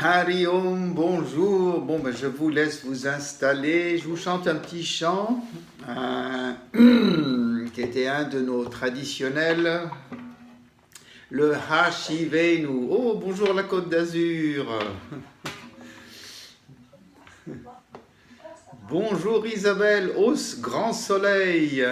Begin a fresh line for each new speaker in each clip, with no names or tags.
Hari Om, bonjour. Bon, ben, je vous laisse vous installer. Je vous chante un petit chant qui était un de nos traditionnels, le Hashivenu. Oh, bonjour la Côte d'Azur. Bonjour Isabelle, au grand soleil.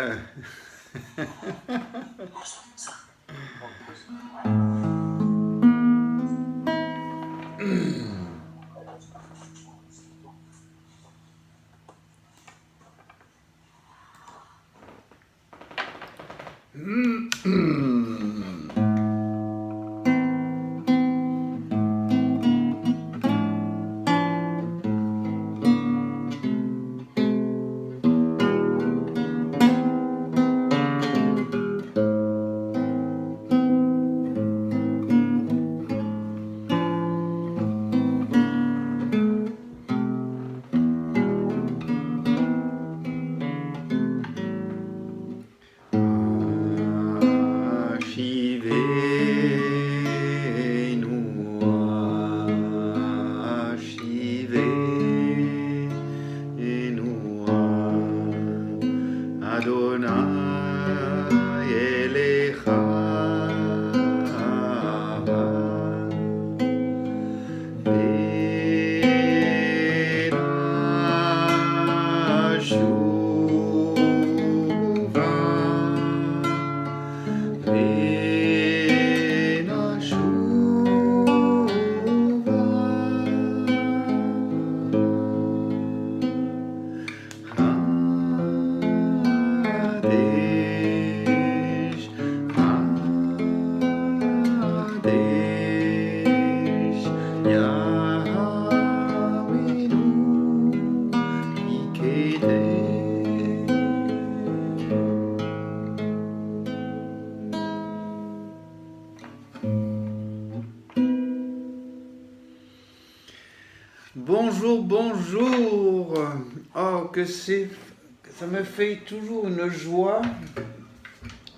Adonai Elecha Benashuva Hadesh, Hadesh, Yahwehnu Ikedesh. Bonjour, bonjour. Oh, ça me fait toujours une joie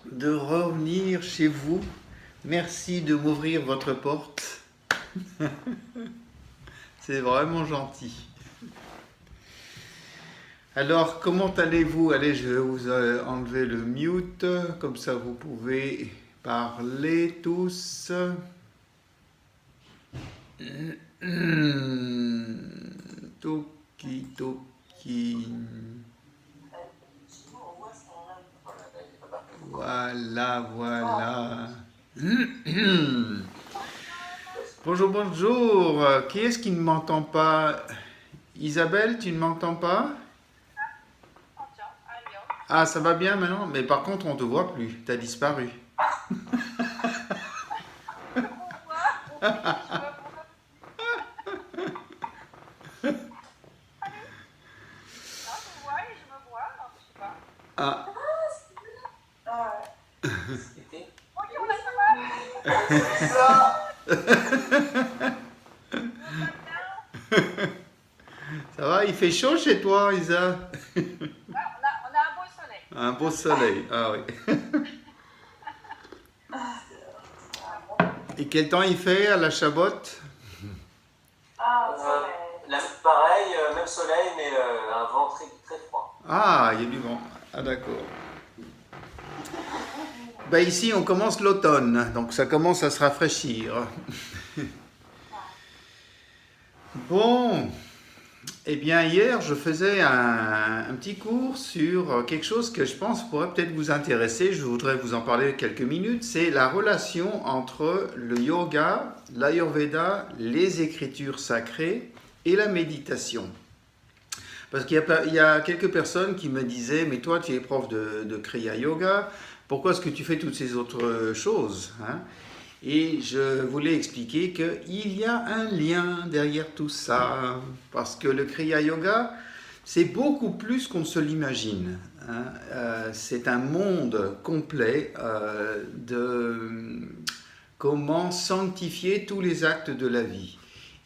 de revenir chez vous. Merci de m'ouvrir votre porte. C'est vraiment gentil. Alors, comment allez-vous? Allez, je vais vous enlever le mute, comme ça vous pouvez parler tous. Toki, toki. Voilà, voilà. Bonjour, bonjour. Qui est-ce qui ne m'entend pas? Isabelle, tu ne m'entends pas? Ah, ça va bien maintenant? Mais par contre, on ne te voit plus. Tu as disparu. Ah. Ça va, il fait chaud chez toi, Isa?
On a un beau soleil.
Un beau soleil, ah oui. Et quel temps il fait à la Chabotte?
Pareil, même soleil, mais un vent très, très froid.
Ah, il y a du vent. Ah, d'accord. Ben ici, on commence l'automne, donc ça commence à se rafraîchir. Bon, eh bien hier, je faisais un petit cours sur quelque chose que je pense pourrait peut-être vous intéresser. Je voudrais vous en parler quelques minutes. C'est la relation entre le yoga, l'ayurveda, les écritures sacrées et la méditation. Parce qu'il y a quelques personnes qui me disaient, mais toi tu es prof de Kriya Yoga, pourquoi est-ce que tu fais toutes ces autres choses, hein? Et je voulais expliquer qu'il y a un lien derrière tout ça, parce que le Kriya Yoga, c'est beaucoup plus qu'on ne se l'imagine, hein. C'est un monde complet de comment sanctifier tous les actes de la vie.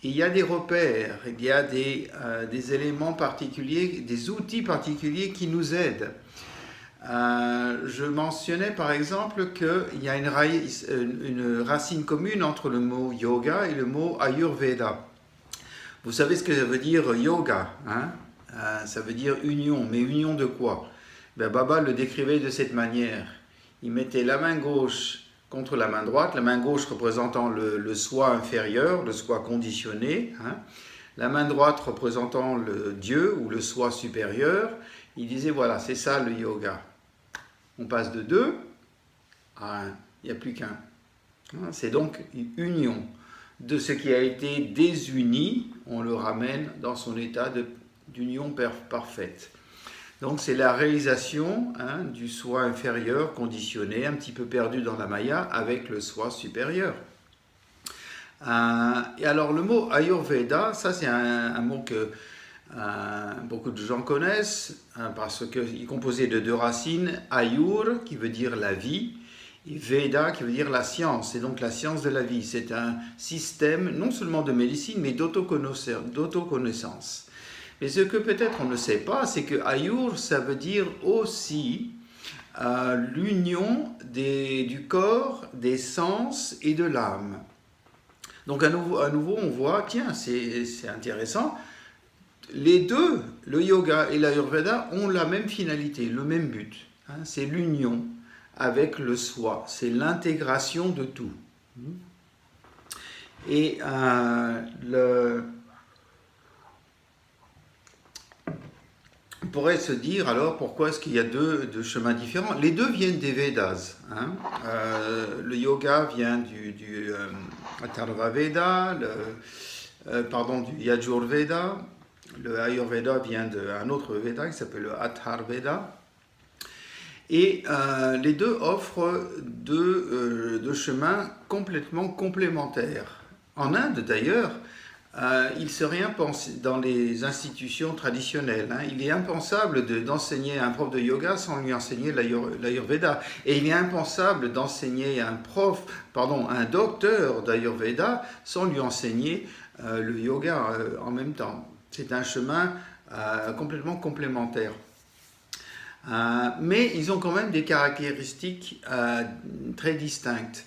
Et il y a des repères, il y a des éléments particuliers, des outils particuliers qui nous aident. Je mentionnais par exemple qu'il y a une, une racine commune entre le mot yoga et le mot ayurveda. Vous savez ce que ça veut dire yoga, hein? Ça veut dire union, mais union de quoi? Ben, Baba le décrivait de cette manière. Il mettait la main gauche contre la main droite, la main gauche représentant le soi inférieur, le soi conditionné, hein? La main droite représentant le Dieu ou le soi supérieur. Il disait voilà, c'est ça le yoga. On passe de 2 à 1, il n'y a plus qu'un. C'est donc une union de ce qui a été désuni, on le ramène dans son état d'union parfaite. Donc c'est la réalisation du soi inférieur conditionné, un petit peu perdu dans la maya, avec le soi supérieur. Et alors le mot Ayurveda, ça c'est un mot que beaucoup de gens connaissent, parce qu'il est composé de 2 racines, Ayur qui veut dire la vie, et Veda qui veut dire la science, c'est donc la science de la vie. C'est un système non seulement de médecine, mais d'autoconnaissance. Mais ce que peut-être on ne sait pas, c'est que Ayur, ça veut dire aussi l'union du corps, des sens et de l'âme. Donc à nouveau on voit, tiens, c'est intéressant, les deux, le yoga et l'Ayurveda, ont la même finalité, le même but. C'est l'union avec le soi, c'est l'intégration de tout. Et on pourrait se dire alors pourquoi est-ce qu'il y a deux chemins différents. Les deux viennent des Védas. Le yoga vient du Atharva Veda, du Yajurveda. Le Ayurveda vient d'un autre Veda qui s'appelle le Atharveda. Et les deux offrent deux chemins complètement complémentaires. En Inde d'ailleurs, il serait impensable, dans les institutions traditionnelles, il est impensable d'enseigner à un prof de yoga sans lui enseigner l'Ayurveda. Et il est impensable d'enseigner à un docteur d'Ayurveda sans lui enseigner le yoga en même temps. C'est un chemin complètement complémentaire. Mais ils ont quand même des caractéristiques très distinctes.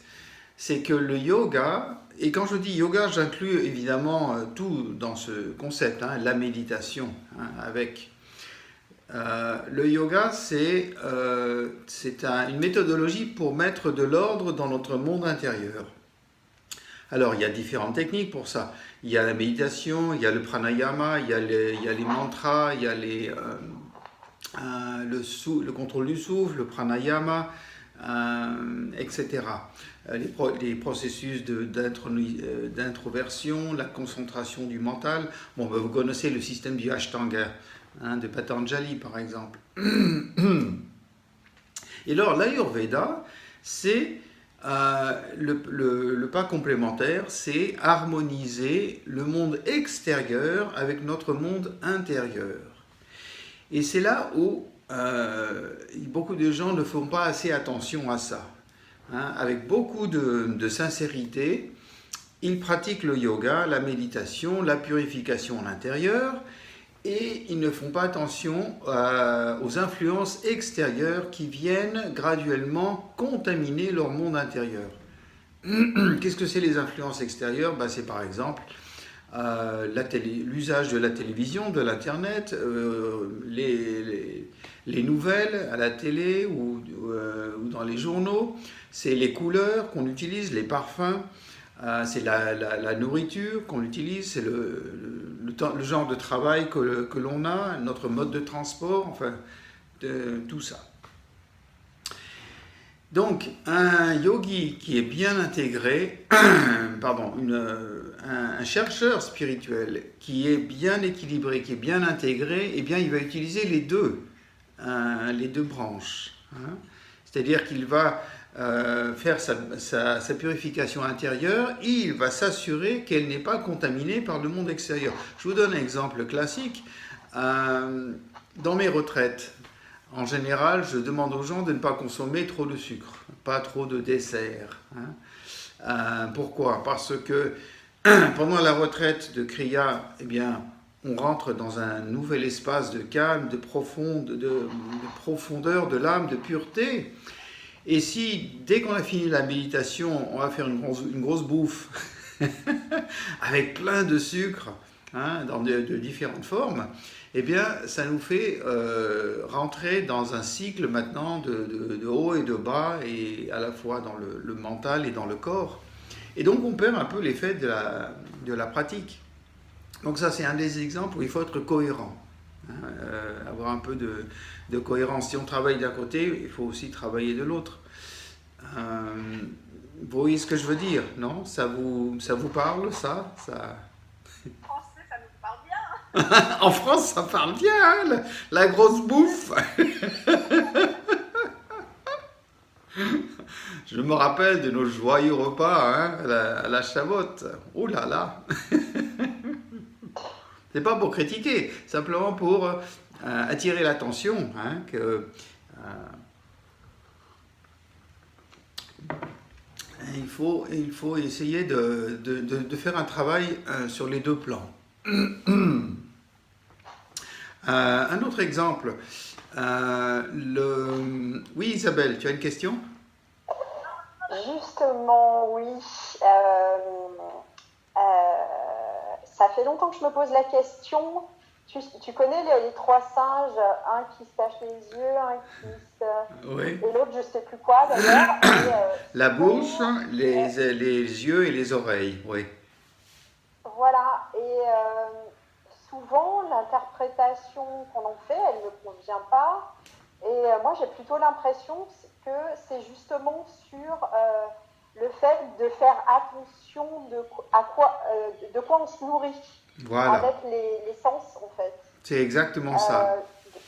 C'est que le yoga, et quand je dis yoga, j'inclus évidemment tout dans ce concept, la méditation, avec. Le yoga, c'est une méthodologie pour mettre de l'ordre dans notre monde intérieur. Alors, il y a différentes techniques pour ça. Il y a la méditation, il y a le pranayama, il y a les mantras, il y a le contrôle du souffle, le pranayama, etc. Les processus d'introversion, la concentration du mental. Bon, vous connaissez le système du Ashtanga, de Patanjali par exemple. Et alors, l'Ayurveda, c'est le pas complémentaire, c'est harmoniser le monde extérieur avec notre monde intérieur. Et c'est là où beaucoup de gens ne font pas assez attention à ça. Avec beaucoup de sincérité, ils pratiquent le yoga, la méditation, la purification à l'intérieur, et ils ne font pas attention aux influences extérieures qui viennent graduellement contaminer leur monde intérieur. Qu'est-ce que c'est les influences extérieures? C'est par exemple l'usage de la télévision, de l'internet, les nouvelles à la télé ou dans les journaux, c'est les couleurs qu'on utilise, les parfums, c'est la nourriture qu'on utilise, c'est le genre de travail que l'on a, notre mode de transport, enfin, tout ça. Donc, un yogi qui est bien intégré, un chercheur spirituel qui est bien équilibré, qui est bien intégré, eh bien, il va utiliser les deux branches. C'est-à-dire qu'il va faire sa purification intérieure et il va s'assurer qu'elle n'est pas contaminée par le monde extérieur. Je vous donne un exemple classique. Dans mes retraites, en général, je demande aux gens de ne pas consommer trop de sucre, pas trop de dessert. Pourquoi? Parce que pendant la retraite de Kriya, eh bien, on rentre dans un nouvel espace de calme, de profondeur de l'âme, de pureté. Et si, dès qu'on a fini la méditation, on va faire une grosse bouffe avec plein de sucre, hein, de différentes formes, eh bien, ça nous fait rentrer dans un cycle maintenant de haut et de bas, et à la fois dans le mental et dans le corps. Et donc, on perd un peu l'effet de la pratique. Donc ça, c'est un des exemples où il faut être cohérent, hein, avoir un peu de cohérence. Si on travaille d'un côté, il faut aussi travailler de l'autre. Vous voyez ce que je veux dire, non? Ça vous parle, ça?
Français, ça nous parle bien.
En France, ça parle bien, hein, la grosse bouffe. Je me rappelle de nos joyeux repas, hein, à la Chavotte. Oh là là. C'est pas pour critiquer, simplement pour attirer l'attention, hein, que il faut essayer de faire un travail sur les deux plans. Un autre exemple. Oui, Isabelle, tu as une question?
Justement, oui. Ça fait longtemps que je me pose la question. Tu connais les trois singes, un qui se cache les yeux, un qui se...
Oui.
et l'autre, je ne sais plus quoi d'ailleurs.
La bouche, les yeux et les oreilles, oui.
Voilà. Et souvent, l'interprétation qu'on en fait, elle ne me convient pas. Et moi, j'ai plutôt l'impression que c'est justement sur le fait de faire attention de quoi on se nourrit.
Voilà.
Avec les sens, en fait.
C'est exactement ça.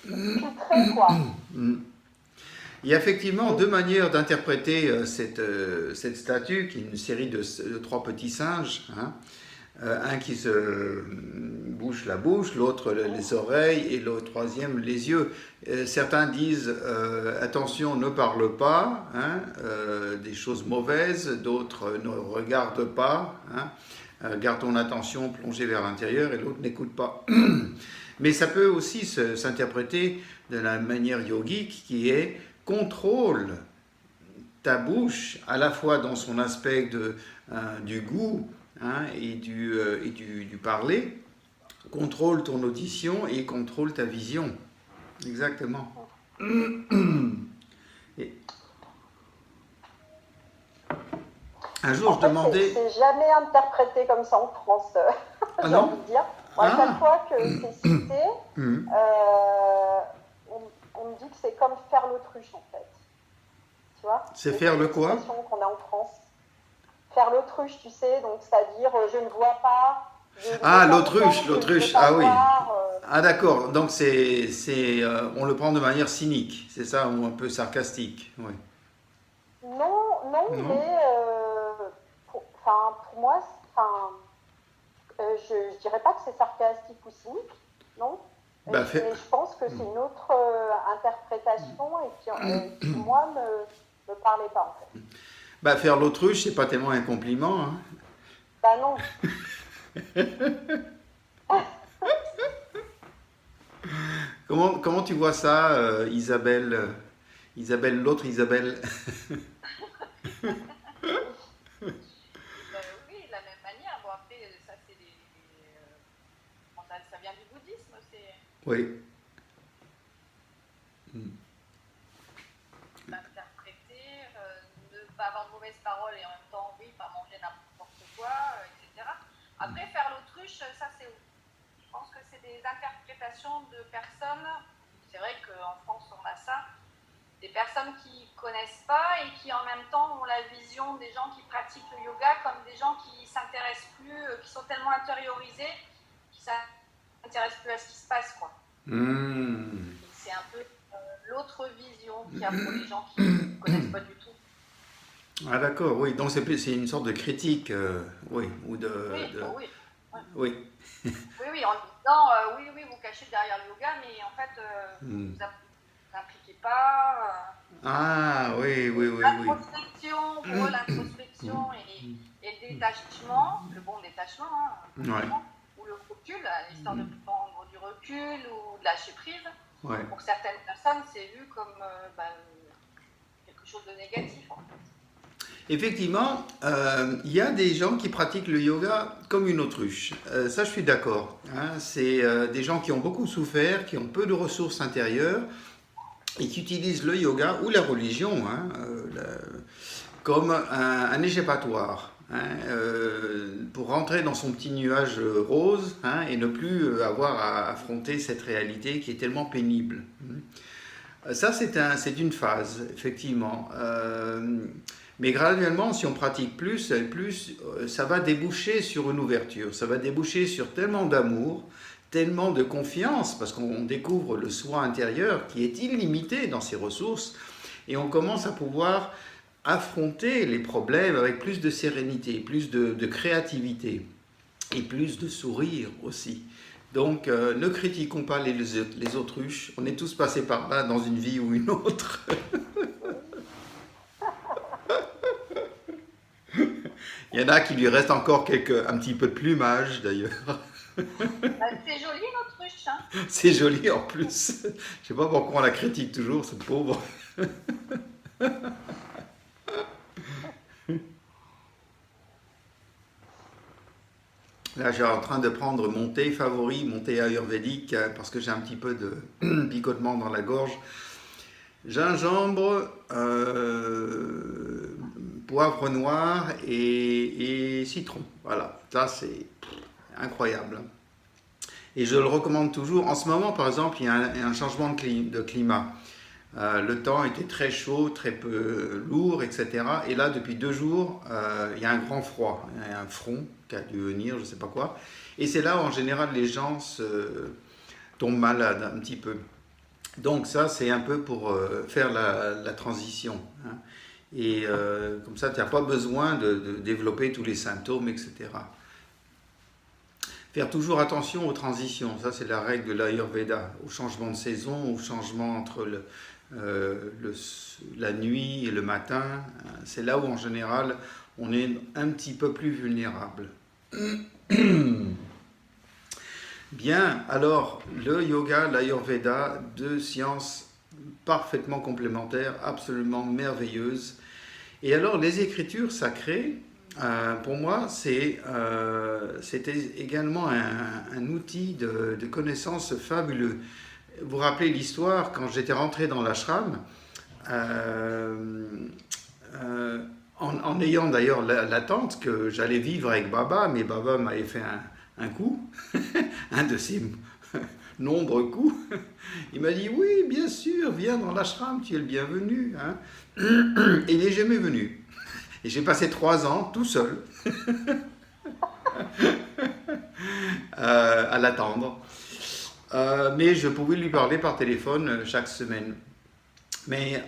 Filtrer, quoi.
Il y a effectivement deux manières d'interpréter cette statue, qui est une série de trois petits singes, hein. Un qui se bouche la bouche, l'autre les oreilles et le troisième les yeux. Certains disent attention, ne parle pas, hein, des choses mauvaises, d'autres ne regarde pas, hein, garde ton attention plongée vers l'intérieur, et l'autre n'écoute pas. Mais ça peut aussi s'interpréter de la manière yogique qui est contrôle ta bouche à la fois dans son aspect du goût, hein, et du parler, contrôle ton audition et contrôle ta vision. Exactement. Et un jour, je demandais...
C'est jamais interprété comme ça en France,
Ah
j'ai
non?
envie de dire. Moi, chaque fois que c'est cité, on me dit que c'est comme faire l'autruche, en fait. Tu vois?
C'est faire le quoi?
C'est une expression qu'on a en France. Faire l'autruche, tu sais, donc c'est-à-dire je ne vois pas.
Ah, l'autruche, ah oui.
Voir,
Ah d'accord, donc on le prend de manière cynique, c'est ça, ou un peu sarcastique, oui.
Non, mais pour moi, je dirais pas que c'est sarcastique ou cynique, non. Mais je pense que c'est une autre interprétation et qui moi, me parlait pas, en fait.
Bah, faire l'autruche, c'est pas tellement un compliment, hein.
Bah non.
Comment tu vois ça, Isabelle? Isabelle, l'autre Isabelle?
Oui, de la même manière. Bon, après, ça, c'est ça vient du bouddhisme.
Oui.
D'interpréter, ne pas avoir de mauvaises paroles et en même temps, oui, pas manger n'importe quoi, etc. Après, faire l'autruche, ça, je pense que c'est des interprétations de personnes. C'est vrai qu'en France, on a ça. Des personnes qui ne connaissent pas et qui en même temps ont la vision des gens qui pratiquent le yoga comme des gens qui ne s'intéressent plus, qui sont tellement intériorisés, qui ne s'intéressent plus à ce qui se passe, quoi. C'est un peu l'autre vision qu'il y a pour les gens qui ne connaissent pas du tout.
Ah d'accord, oui, donc c'est une sorte de critique, oui, ou de...
Oui.
Oui.
Oui, en disant, oui, vous cachez derrière le yoga, mais en fait, vous n'impliquez pas.
Ah oui.
L'introspection, pour eux, l'introspection et le détachement, le bon détachement, hein, ou le recul, l'histoire de prendre du recul ou de lâcher prise.
Ouais.
Pour certaines personnes, c'est vu comme quelque chose de négatif, en fait.
Effectivement, il y a des gens qui pratiquent le yoga comme une autruche. Ça, je suis d'accord. Hein. C'est des gens qui ont beaucoup souffert, qui ont peu de ressources intérieures et qui utilisent le yoga ou la religion hein, comme un échappatoire. Hein, pour rentrer dans son petit nuage rose hein, et ne plus avoir à affronter cette réalité qui est tellement pénible. Ça, c'est une phase, effectivement. Mais graduellement, si on pratique plus, ça va déboucher sur une ouverture, ça va déboucher sur tellement d'amour, tellement de confiance, parce qu'on découvre le soi intérieur qui est illimité dans ses ressources, et on commence à pouvoir affronter les problèmes avec plus de sérénité, plus de créativité, et plus de sourire aussi. Donc, ne critiquons pas les autruches, on est tous passés par là dans une vie ou une autre. Il y en a qui lui restent encore un petit peu de plumage d'ailleurs.
C'est joli l'autruche, hein.
C'est joli en plus. Je ne sais pas pourquoi on la critique toujours, cette pauvre. Là, je suis en train de prendre mon thé favori, mon thé ayurvédique, parce que j'ai un petit peu de picotement dans la gorge. Gingembre, poivre noir et citron. Voilà, ça c'est incroyable. Et je le recommande toujours. En ce moment, par exemple, il y a un changement de climat. Le temps était très chaud, très peu lourd, etc. Et là, depuis 2 jours, il y a un grand froid. Il y a un front qui a dû venir, je ne sais pas quoi. Et c'est là où, en général, les gens tombent malades un petit peu. Donc ça, c'est un peu pour faire la transition. Hein. Et comme ça, tu n'as pas besoin de développer tous les symptômes, etc. Faire toujours attention aux transitions. Ça, c'est la règle de l'Ayurveda. Au changement de saison, au changement entre la nuit et le matin. C'est là où, en général, on est un petit peu plus vulnérable. Bien, alors le yoga, l'Ayurveda, 2 sciences parfaitement complémentaires, absolument merveilleuses. Et alors les écritures sacrées, pour moi, c'était également un outil de connaissance fabuleux. Vous vous rappelez l'histoire, quand j'étais rentré dans l'ashram, en ayant d'ailleurs l'attente que j'allais vivre avec Baba, mais Baba m'avait fait un coup, un de ses nombreux coups. Il m'a dit, oui, bien sûr, viens dans l'ashram, tu es le bienvenu. Hein. Et il n'est jamais venu. Et j'ai passé 3 ans tout seul à l'attendre. Mais je pouvais lui parler par téléphone chaque semaine. Mais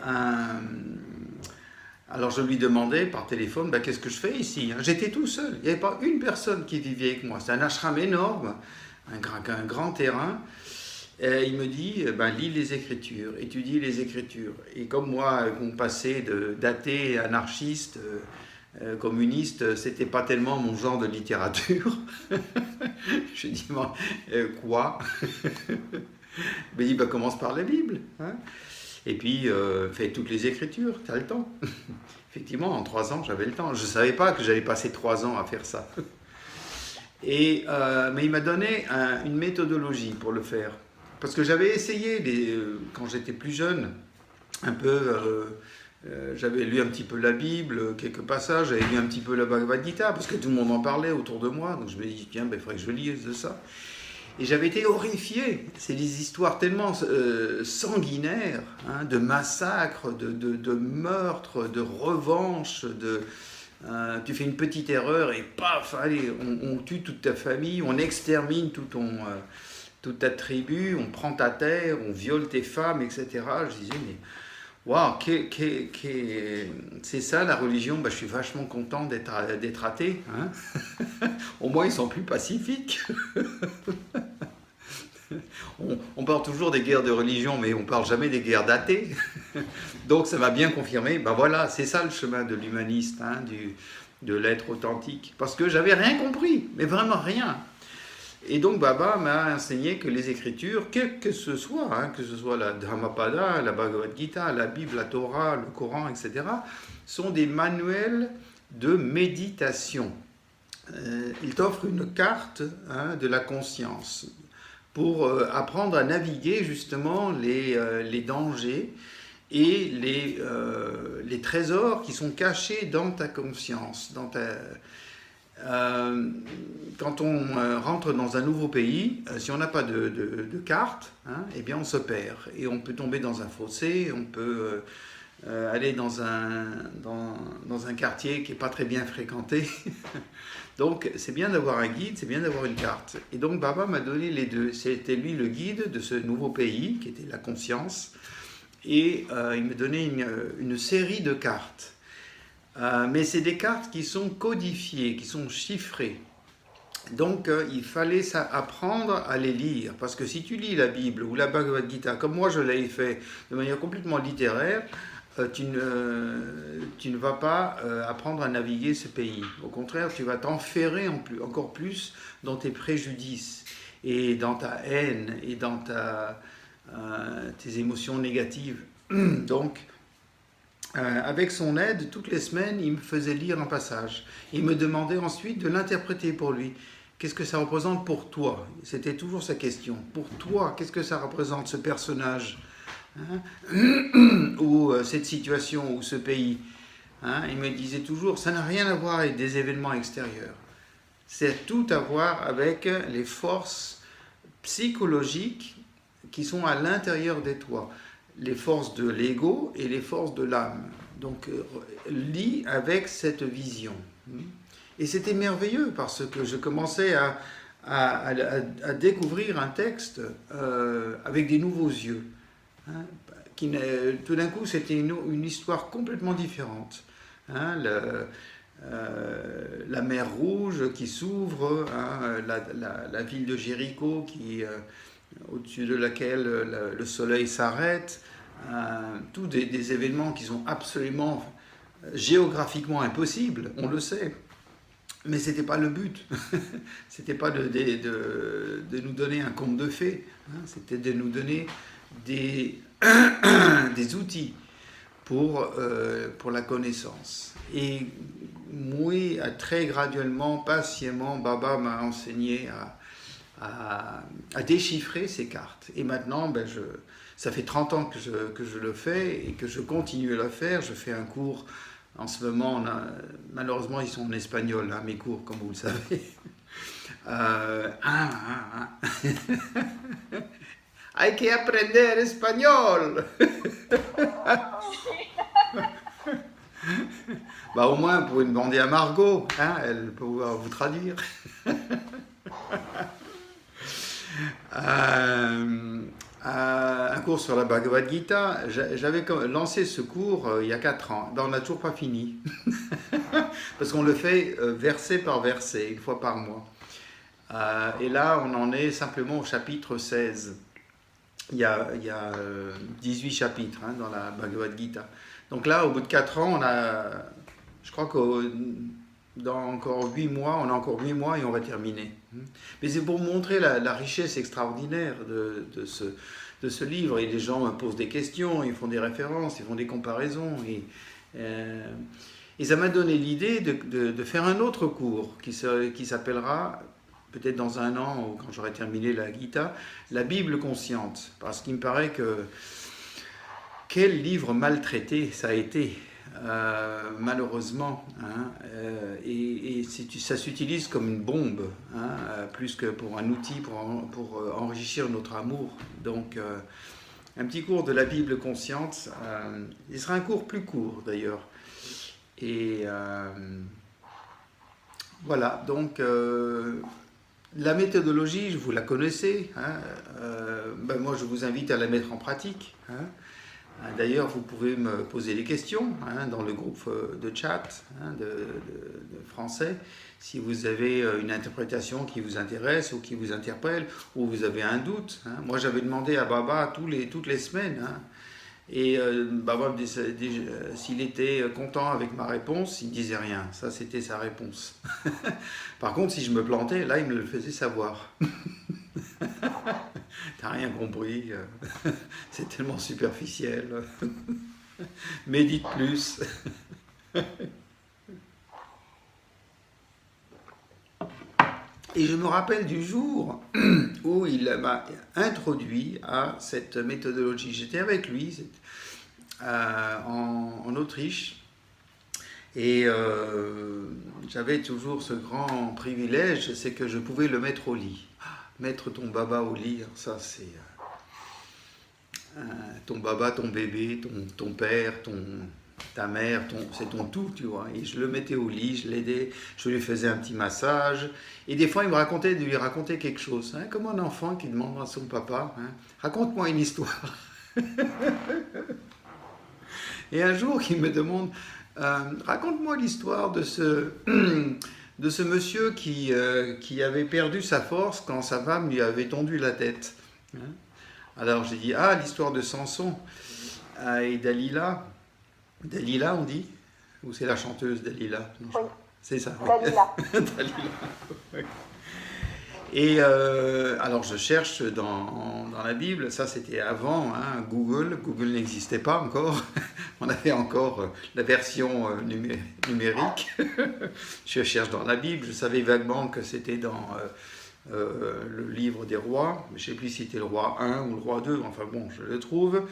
alors je lui demandais par téléphone, qu'est-ce que je fais ici? J'étais tout seul, il n'y avait pas une personne qui vivait avec moi. C'est un ashram énorme, un grand terrain. Et il me dit, lis les Écritures, étudie les Écritures. Et comme moi, mon passé d'athée, anarchiste, communiste, c'était pas tellement mon genre de littérature. Je dis, quoi? Il me dit, commence par la Bible. Hein. Et puis, fais toutes les Écritures, tu as le temps. Effectivement, en 3 ans, j'avais le temps. Je ne savais pas que j'allais passer 3 ans à faire ça. Mais il m'a donné une méthodologie pour le faire. Parce que j'avais essayé, quand j'étais plus jeune, un peu, j'avais lu un petit peu la Bible, quelques passages, j'avais lu un petit peu la Bhagavad Gita, parce que tout le monde en parlait autour de moi. Donc je me dis, tiens, il faudrait que je lise de ça. Et j'avais été horrifié. C'est des histoires tellement sanguinaires, hein, de massacres, de meurtres, de revanches, tu fais une petite erreur et paf, allez, on tue toute ta famille, on extermine toute ta tribu, on prend ta terre, on viole tes femmes, etc. Je disais, mais waouh, c'est ça la religion. Je suis vachement content d'être athée. Hein. Au moins, ils sont plus pacifiques. On parle toujours des guerres de religion, mais on parle jamais des guerres d'athées. Donc, ça m'a bien confirmé. Voilà, c'est ça le chemin de l'humaniste, hein, de l'être authentique. Parce que j'avais rien compris, mais vraiment rien. Et donc Baba m'a enseigné que les écritures, quelles que ce soit, que ce soit la Dhammapada, la Bhagavad Gita, la Bible, la Torah, le Coran, etc., sont des manuels de méditation. Ils t'offrent une carte de la conscience pour apprendre à naviguer justement les dangers et les trésors qui sont cachés dans ta conscience. Quand on rentre dans un nouveau pays, si on n'a pas de carte, eh bien on se perd et on peut tomber dans un fossé, on peut aller dans un quartier qui n'est pas très bien fréquenté. Donc c'est bien d'avoir un guide, c'est bien d'avoir une carte. Et donc Baba m'a donné les deux. C'était lui le guide de ce nouveau pays qui était la conscience. Et il me donnait une série de cartes. Mais c'est des cartes qui sont codifiées, qui sont chiffrées. Donc il fallait apprendre à les lire. Parce que si tu lis la Bible ou la Bhagavad Gita, comme moi je l'ai fait de manière complètement littéraire, tu ne vas pas apprendre à naviguer ce pays. Au contraire, tu vas t'enferrer encore plus dans tes préjudices et dans ta haine et dans tes émotions négatives. Donc, avec son aide, toutes les semaines, il me faisait lire un passage. Il me demandait ensuite de l'interpréter pour lui. Qu'est-ce que ça représente pour toi? C'était toujours sa question. Pour toi, qu'est-ce que ça représente, ce personnage, ou cette situation, ou ce pays? Il me disait toujours, ça n'a rien à voir avec des événements extérieurs. C'est tout à voir avec les forces psychologiques qui sont à l'intérieur de toi. Les forces de l'ego et les forces de l'âme. Donc, lis avec cette vision. Et c'était merveilleux parce que je commençais à découvrir un texte avec des nouveaux yeux. Tout d'un coup, c'était une histoire complètement différente. La mer Rouge qui s'ouvre, la ville de Jéricho au-dessus de laquelle le soleil s'arrête, tous des événements qui sont absolument géographiquement impossibles, on le sait. Mais ce n'était pas le but. Ce n'était pas de nous donner un conte de fées, c'était de nous donner des outils pour la connaissance. Et moi, très graduellement, patiemment, Baba m'a enseigné à déchiffrer ces cartes. Et maintenant, ça fait 30 ans que je le fais et que je continue à le faire. Je fais un cours, en ce moment, malheureusement ils sont en espagnol, mes cours, comme vous le savez. Hay que aprender espagnol. Au moins, vous pouvez demander à Margot, elle peut vous traduire. Un cours sur la Bhagavad Gita. J'avais lancé ce cours il y a 4 ans. On n'a toujours pas fini. Parce qu'on le fait verset par verset, une fois par mois. Et là, on en est simplement au chapitre 16. Il y a 18 chapitres dans la Bhagavad Gita. Donc là, au bout de 4 ans, je crois que dans encore 8 mois, on a encore 8 mois et on va terminer. Mais c'est pour montrer la richesse extraordinaire de ce livre. Et les gens me posent des questions, ils font des références, ils font des comparaisons. Et ça m'a donné l'idée de faire un autre cours qui s'appellera, peut-être dans 1 an, ou quand j'aurai terminé la Gita, la Bible consciente. Parce qu'il me paraît que quel livre maltraité ça a été. Malheureusement, et ça s'utilise comme une bombe, plus que pour un outil pour enrichir notre amour. Donc, un petit cours de la Bible consciente, il sera un cours plus court d'ailleurs. Et voilà, donc la méthodologie, vous la connaissez, moi je vous invite à la mettre en pratique. D'ailleurs, vous pouvez me poser des questions dans le groupe de chat de français, si vous avez une interprétation qui vous intéresse ou qui vous interpelle, ou vous avez un doute. Moi, j'avais demandé à Baba toutes les semaines, Et Baba me disait, s'il était content avec ma réponse, il ne disait rien. Ça, c'était sa réponse. Par contre, si je me plantais, là, il me le faisait savoir. T'as rien compris. C'est tellement superficiel. Médite plus. Et je me rappelle du jour où il m'a introduit à cette méthodologie. J'étais avec lui en Autriche et j'avais toujours ce grand privilège, c'est que je pouvais le mettre au lit. Mettre ton baba au lit, ça c'est ton baba, ton bébé, ton père, ta mère, c'est ton tout, tu vois. Et je le mettais au lit, je l'aidais, je lui faisais un petit massage. Et des fois, il me racontait de lui raconter quelque chose. Hein, comme un enfant qui demande à son papa, hein, raconte-moi une histoire. Et un jour, il me demande, raconte-moi l'histoire de ce monsieur qui avait perdu sa force quand sa femme lui avait tondu la tête. Hein. Alors j'ai dit, l'histoire de Samson et Dalila. Dalila, on dit? Ou c'est la chanteuse Dalila? Non,
Oui.
C'est ça. Oui.
Dalila.
Dalila. Oui. Et alors je cherche dans la Bible, ça c'était avant hein, Google n'existait pas encore, on avait encore la version numérique. Je cherche dans la Bible, je savais vaguement que c'était dans le livre des rois, je ne sais plus si c'était le roi 1 ou le roi 2, enfin bon, je le trouve.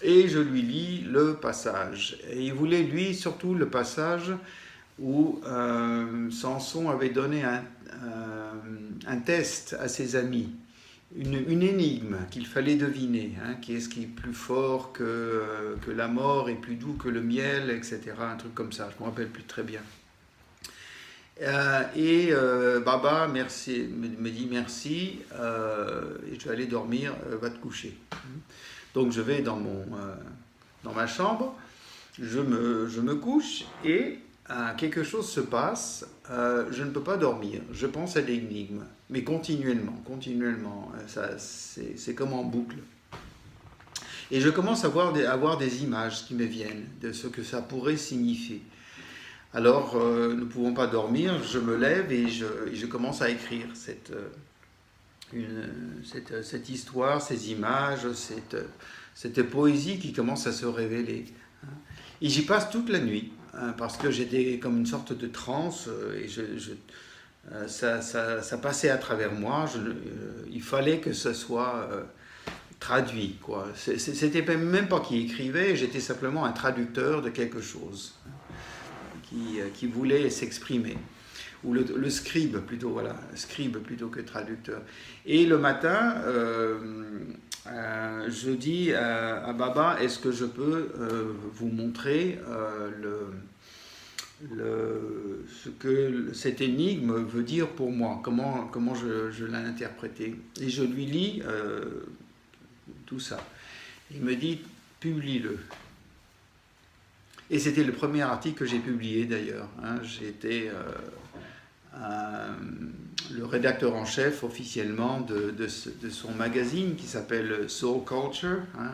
Et je lui lis le passage. Et il voulait, lui, surtout le passage où Samson avait donné un test à ses amis, une énigme qu'il fallait deviner. Hein, qui est-ce qui est plus fort que la mort et plus doux que le miel, etc. Un truc comme ça, je ne me rappelle plus très bien. Baba me dit merci, et je vais aller dormir, va te coucher. Donc je vais dans ma chambre, je me couche et quelque chose se passe, je ne peux pas dormir, je pense à l'énigme, mais continuellement, c'est comme en boucle. Et je commence à avoir des images qui me viennent de ce que ça pourrait signifier. Alors, nous ne pouvons pas dormir, je me lève et je commence à écrire cette histoire, ces images, cette poésie qui commence à se révéler. Et j'y passe toute la nuit, parce que j'étais comme une sorte de transe, et ça passait à travers moi, il fallait que ce soit traduit, quoi. C'était même pas qui écrivait, j'étais simplement un traducteur de quelque chose qui voulait s'exprimer. Ou le scribe plutôt, voilà, scribe plutôt que traducteur. Et le matin, je dis à Baba, est-ce que je peux vous montrer ce que cette énigme veut dire pour moi, comment je l'ai interprété. Et je lui lis tout ça. Il me dit, publie-le. Et c'était le premier article que j'ai publié d'ailleurs. Hein. J'ai été le rédacteur en chef officiellement de son magazine qui s'appelle Soul Culture, hein,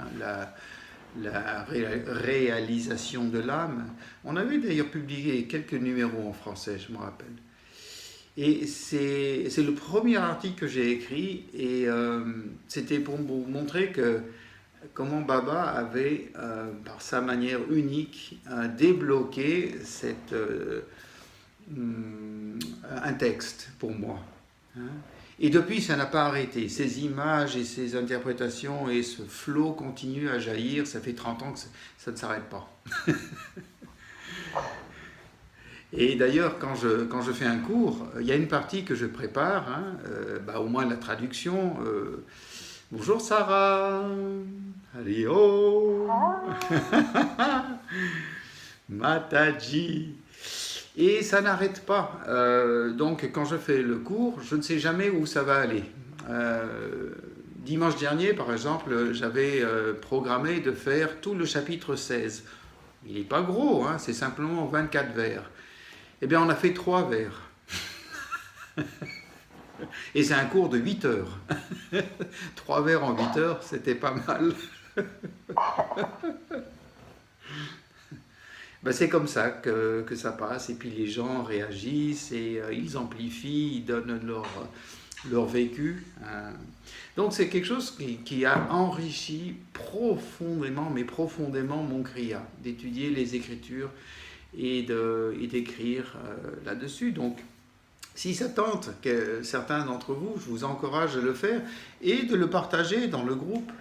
la réalisation de l'âme. On avait d'ailleurs publié quelques numéros en français, je me rappelle. Et c'est le premier article que j'ai écrit et c'était pour vous montrer comment Baba avait, par sa manière unique, débloqué un texte pour moi. Hein. Et depuis, ça n'a pas arrêté. Ces images et ces interprétations et ce flot continuent à jaillir. Ça fait 30 ans que ça ne s'arrête pas. Et d'ailleurs, quand je fais un cours, il y a une partie que je prépare, hein, au moins la traduction. Bonjour Sarah, Allez-oh Mataji. Et ça n'arrête pas. Donc quand je fais le cours, je ne sais jamais où ça va aller. Dimanche dernier, par exemple, j'avais programmé de faire tout le chapitre 16. Il n'est pas gros, hein, c'est simplement 24 vers. Eh bien, on a fait 3 vers. Et c'est un cours de 8 heures. 3 vers en 8 heures, c'était pas mal. Ben, c'est comme ça que ça passe, et puis les gens réagissent, et ils amplifient, ils donnent leur vécu. Donc c'est quelque chose qui a enrichi profondément, mais profondément mon kriya, d'étudier les Écritures et d'écrire là-dessus. Donc si ça tente que certains d'entre vous, je vous encourage à le faire et de le partager dans le groupe.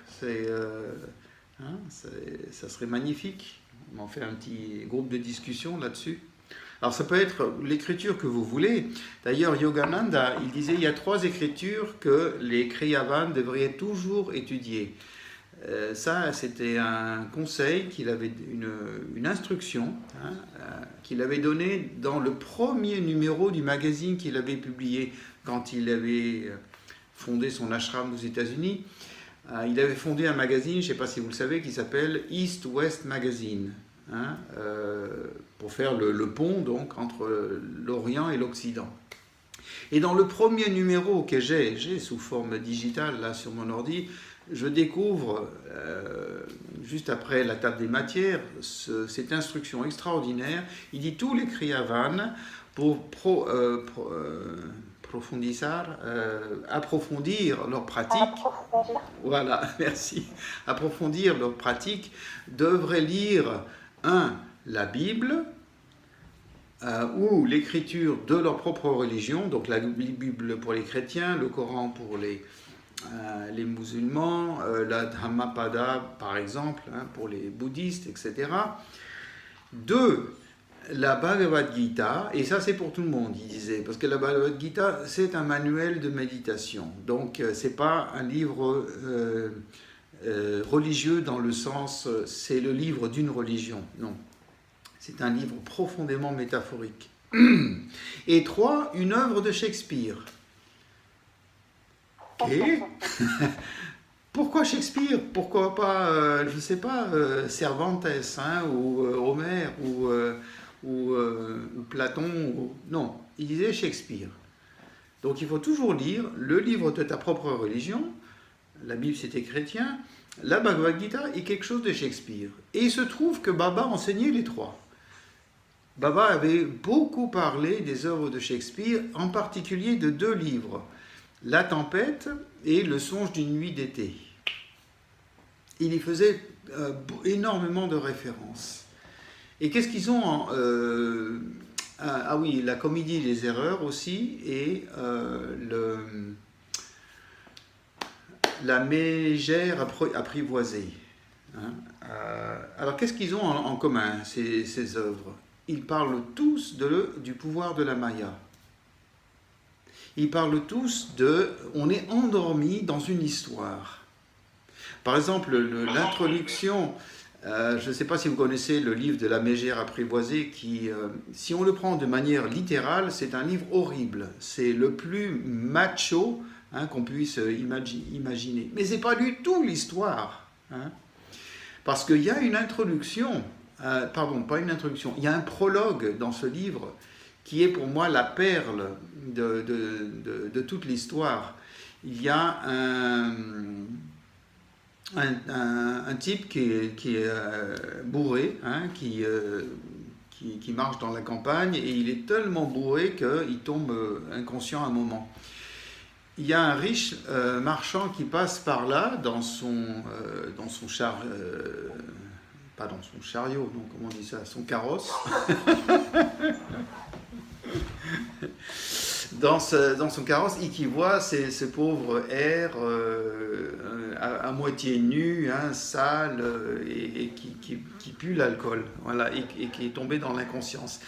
Ça serait magnifique. On en fait un petit groupe de discussion là-dessus. Alors ça peut être l'écriture que vous voulez. D'ailleurs, Yogananda, il disait il y a 3 écritures que les Kriyavans devraient toujours étudier. Ça, c'était un conseil qu'il avait, une instruction qu'il avait donnée dans le premier numéro du magazine qu'il avait publié quand il avait fondé son ashram aux États-Unis. Il avait fondé un magazine, je ne sais pas si vous le savez, qui s'appelle East West Magazine, pour faire le pont donc entre l'Orient et l'Occident. Et dans le premier numéro que j'ai sous forme digitale là sur mon ordi, je découvre, juste après la table des matières, cette instruction extraordinaire. Il dit tous les Kriyavans pour approfondir leur pratique. Voilà, merci. Approfondir leur pratique, devraient lire la Bible ou l'écriture de leur propre religion, donc la Bible pour les chrétiens, le Coran pour les musulmans, la Dhammapada par exemple, pour les bouddhistes, etc. 2. La Bhagavad Gita, et ça c'est pour tout le monde, il disait, parce que la Bhagavad Gita c'est un manuel de méditation, donc c'est pas un livre religieux dans le sens c'est le livre d'une religion, non, c'est un livre profondément métaphorique. Et 3, une œuvre de Shakespeare. Et pourquoi Shakespeare? Pourquoi pas, je ne sais pas, Cervantes, ou Homère, ou Platon, non, il disait Shakespeare. Donc il faut toujours lire le livre de ta propre religion, la Bible c'était chrétien, la Bhagavad Gita est quelque chose de Shakespeare. Et il se trouve que Baba enseignait les 3. Baba avait beaucoup parlé des œuvres de Shakespeare, en particulier de 2 livres, La Tempête et Le Songe d'une nuit d'été. Il y faisait énormément de références. Et qu'est-ce qu'ils ont ah oui, la comédie des erreurs aussi, et la mégère apprivoisée. Alors qu'est-ce qu'ils ont en commun, ces œuvres? Ils parlent tous du pouvoir de la Maya. Ils parlent tous on est endormi dans une histoire. Par exemple, l'introduction, je ne sais pas si vous connaissez le livre de la mégère apprivoisée, qui, si on le prend de manière littérale, c'est un livre horrible. C'est le plus macho qu'on puisse imaginer. Mais ce n'est pas du tout l'histoire. Parce qu'il y a une introduction, pas une introduction, il y a un prologue dans ce livre qui est pour moi la perle de toute l'histoire. Il y a un type qui est bourré, qui marche dans la campagne, et il est tellement bourré qu'il tombe inconscient à un moment. Il y a un riche marchand qui passe par là dans son chariot, non, comment on dit ça, son carrosse. Dans son carrosse, et qui voit ce pauvre air à moitié nu, sale, et qui pue l'alcool, voilà, et qui est tombé dans l'inconscience.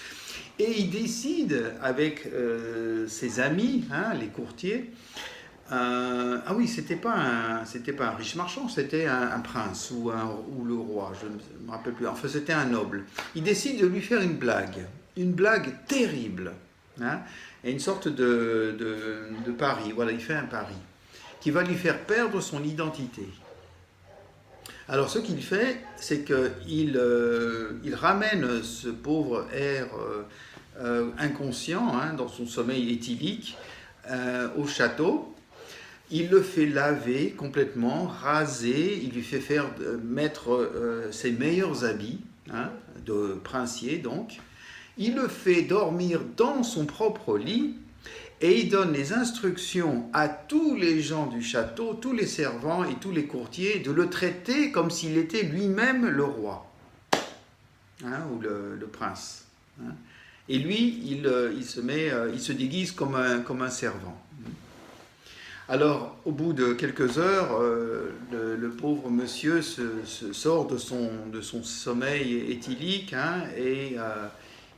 Et il décide avec ses amis, les courtiers, ah oui, c'était pas un riche marchand, c'était un prince ou le roi, je ne me rappelle plus. Enfin, c'était un noble. Il décide de lui faire une blague terrible, et une sorte de pari. Voilà, il fait un pari qui va lui faire perdre son identité. Alors, ce qu'il fait, c'est qu'il ramène ce pauvre air inconscient, dans son sommeil éthylique, au château. il le fait laver complètement, raser, il lui fait faire mettre ses meilleurs habits, hein, de princier donc. Il le fait dormir dans son propre lit et il donne les instructions à tous les gens du château, tous les servants et tous les courtiers de le traiter comme s'il était lui-même le roi, hein, ou le prince. Hein. Et lui, il se déguise comme un servant. Alors, au bout de quelques heures, le pauvre monsieur sort de son sommeil éthylique, hein, et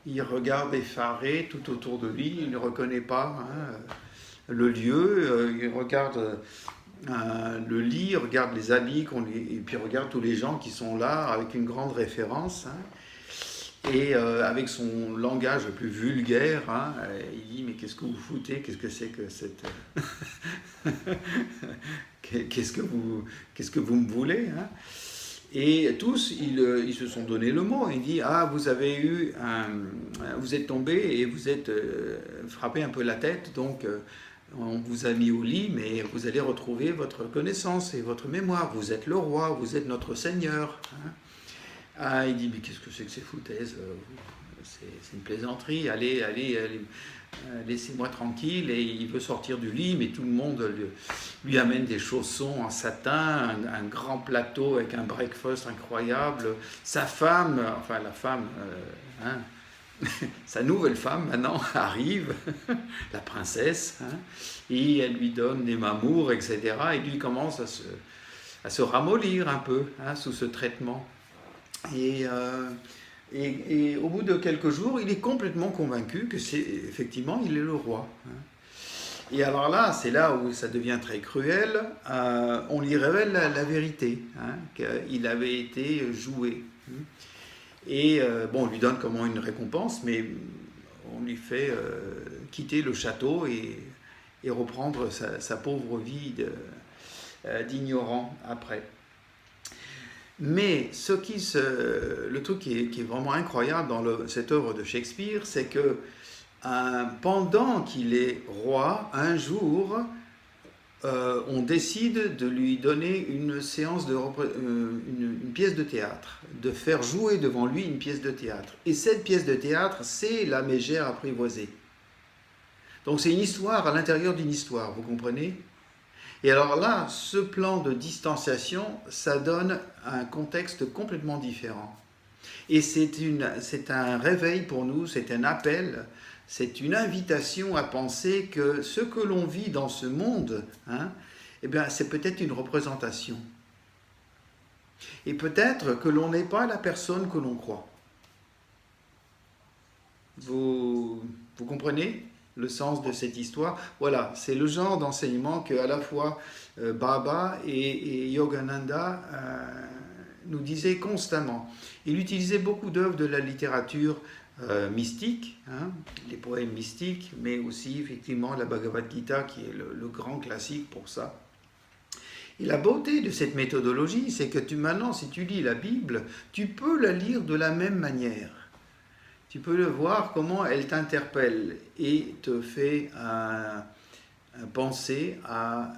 il regarde effaré tout autour de lui, il ne reconnaît pas, hein, le lieu, il regarde le lit, il regarde les habits, et puis il regarde tous les gens qui sont là avec une grande référence, hein. Et avec son langage le plus vulgaire, hein, il dit « Mais qu'est-ce que vous foutez? Qu'est-ce que c'est que cette... qu'est-ce que vous me voulez, hein ?» Et tous, ils se sont donné le mot. Il dit « Ah, vous êtes tombé et vous êtes frappé un peu la tête, donc on vous a mis au lit, mais vous allez retrouver votre connaissance et votre mémoire. Vous êtes le roi, vous êtes notre seigneur. Hein. » Ah, il dit, mais qu'est-ce que c'est que ces foutaises? C'est une plaisanterie, allez, laissez-moi tranquille. Et il veut sortir du lit, mais tout le monde lui amène des chaussons en satin, un grand plateau avec un breakfast incroyable. Sa femme, enfin la femme, hein, sa nouvelle femme maintenant arrive, la princesse, hein, et elle lui donne des mamours, etc. Et lui commence à se ramollir un peu, hein, sous ce traitement. Et au bout de quelques jours, il est complètement convaincu que effectivement, il est le roi. Et alors là, c'est là où ça devient très cruel. On lui révèle la vérité, hein, qu'il avait été joué. Et bon, on lui donne comment une récompense, mais on lui fait quitter le château et reprendre sa pauvre vie d'ignorant après. Mais le truc qui est vraiment incroyable dans cette œuvre de Shakespeare, c'est que pendant qu'il est roi, un jour, on décide de lui donner une séance une pièce de théâtre, de faire jouer devant lui une pièce de théâtre. Et cette pièce de théâtre, c'est La Mégère apprivoisée. Donc c'est une histoire à l'intérieur d'une histoire, vous comprenez ? Et alors là, ce plan de distanciation, ça donne un contexte complètement différent. Et c'est un réveil pour nous, c'est un appel, c'est une invitation à penser que ce que l'on vit dans ce monde, hein, eh bien, c'est peut-être une représentation. Et peut-être que l'on n'est pas la personne que l'on croit. Vous comprenez ? Le sens de cette histoire. Voilà, c'est le genre d'enseignement que à la fois Baba et Yogananda nous disaient constamment. Il utilisait beaucoup d'œuvres de la littérature mystique, hein, les poèmes mystiques, mais aussi effectivement la Bhagavad Gita qui est le grand classique pour ça. Et la beauté de cette méthodologie, c'est que maintenant, si tu lis la Bible, tu peux la lire de la même manière. Tu peux le voir comment elle t'interpelle et te fait penser à...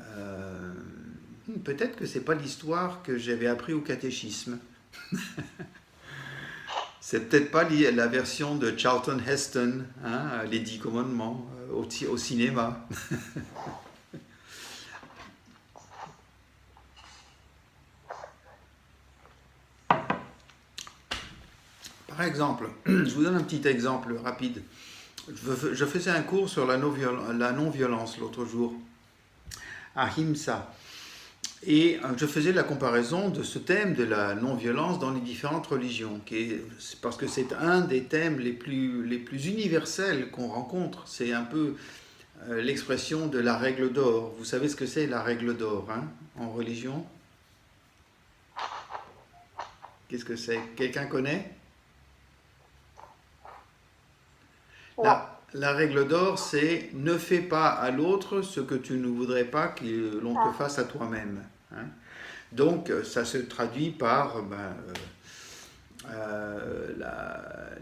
peut-être que ce n'est pas l'histoire que j'avais appris au catéchisme. C'est peut-être pas la version de Charlton Heston, hein, les 10 commandements, au cinéma. Par exemple, je vous donne un petit exemple rapide. Je faisais un cours sur la non-violence l'autre jour, Ahimsa. Et je faisais la comparaison de ce thème de la non-violence dans les différentes religions, parce que c'est un des thèmes les plus universels qu'on rencontre. C'est un peu l'expression de la règle d'or. Vous savez ce que c'est la règle d'or, hein, en religion? Qu'est-ce que c'est? Quelqu'un connaît? La règle d'or, c'est « ne fais pas à l'autre ce que tu ne voudrais pas que l'on te fasse à toi-même ». Hein. Donc, ça se traduit par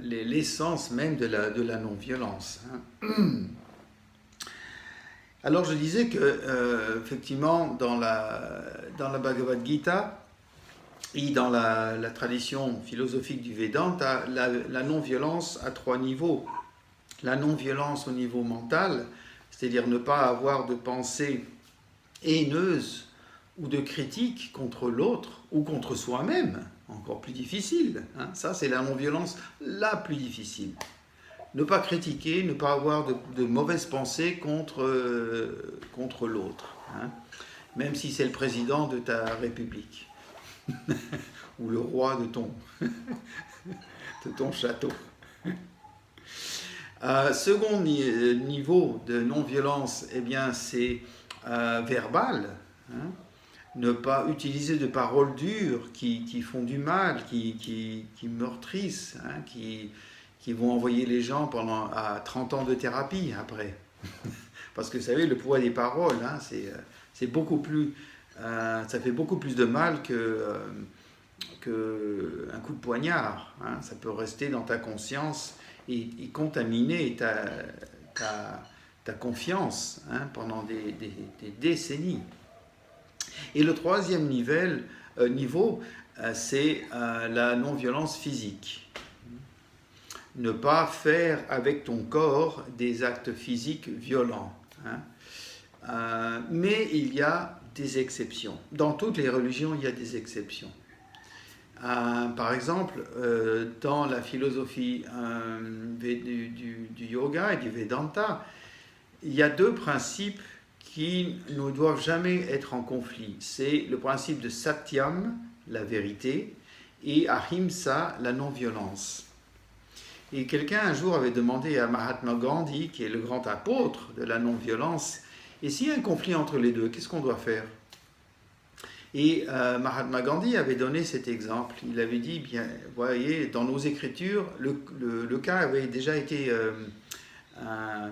l'essence même de la non-violence. Hein. Alors je disais que effectivement dans la Bhagavad Gita et dans la tradition philosophique du Vedanta, la non-violence a 3 niveaux. La non-violence au niveau mental, c'est-à-dire ne pas avoir de pensée haineuse ou de critique contre l'autre ou contre soi-même, encore plus difficile. Hein. Ça, c'est la non-violence la plus difficile. Ne pas critiquer, ne pas avoir de mauvaises pensées contre l'autre, hein. Même si c'est le président de ta république ou le roi de ton château. Second niveau de non-violence, eh bien, c'est verbal. Hein. Ne pas utiliser de paroles dures qui font du mal, qui meurtrissent, hein, qui vont envoyer les gens à 30 ans de thérapie après. Parce que vous savez, le poids des paroles, hein, c'est beaucoup plus, ça fait beaucoup plus de mal qu'un coup de poignard. Hein. Ça peut rester dans ta conscience et contaminer ta confiance, hein, pendant des décennies. Et le troisième niveau, c'est la non-violence physique. Ne pas faire avec ton corps des actes physiques violents. Hein. Mais il y a des exceptions. Dans toutes les religions, il y a des exceptions. Par exemple, dans la philosophie du yoga et du Vedanta, il y a 2 principes qui ne doivent jamais être en conflit. C'est le principe de Satyam, la vérité, et Ahimsa, la non-violence. Et quelqu'un un jour avait demandé à Mahatma Gandhi, qui est le grand apôtre de la non-violence, et s'il y a un conflit entre les deux, qu'est-ce qu'on doit faire? Et Mahatma Gandhi avait donné cet exemple. Il avait dit, bien, voyez, dans nos écritures, le cas avait déjà été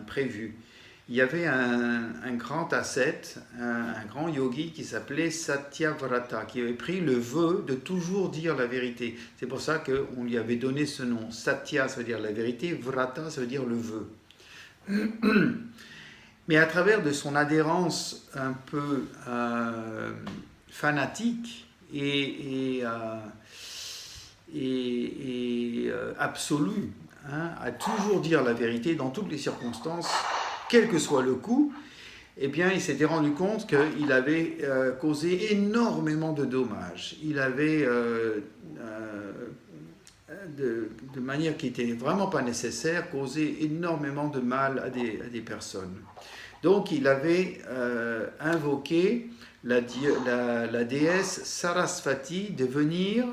prévu. Il y avait un grand ascète, un grand yogi qui s'appelait Satyavrata, qui avait pris le vœu de toujours dire la vérité. C'est pour ça qu'on lui avait donné ce nom. Satya, ça veut dire la vérité, Vrata, ça veut dire le vœu. Mais à travers de son adhérence un peu fanatique et absolue, hein, à toujours dire la vérité dans toutes les circonstances, quel que soit le coup, eh bien, il s'était rendu compte qu'il avait causé énormément de dommages. Il avait, de manière qui n'était vraiment pas nécessaire, causé énormément de mal à des personnes. Donc, il avait invoqué la déesse Sarasvati de venir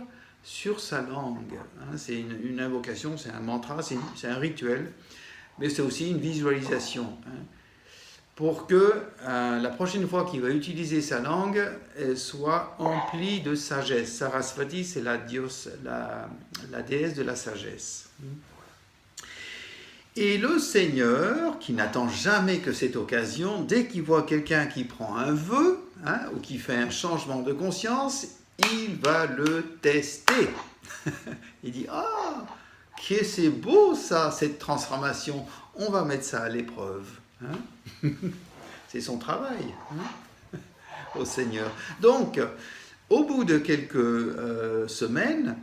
sur sa langue. Hein, c'est une invocation, c'est un mantra, c'est un rituel, mais c'est aussi une visualisation. Hein, pour que la prochaine fois qu'il va utiliser sa langue, elle soit emplie de sagesse. Sarasvati, c'est la déesse de la sagesse. Et le Seigneur, qui n'attend jamais que cette occasion, dès qu'il voit quelqu'un qui prend un vœu, hein, ou qui fait un changement de conscience, il va le tester. Il dit, ah, que c'est beau ça, cette transformation, on va mettre ça à l'épreuve. Hein. C'est son travail, hein, au Seigneur. Donc, au bout de quelques semaines,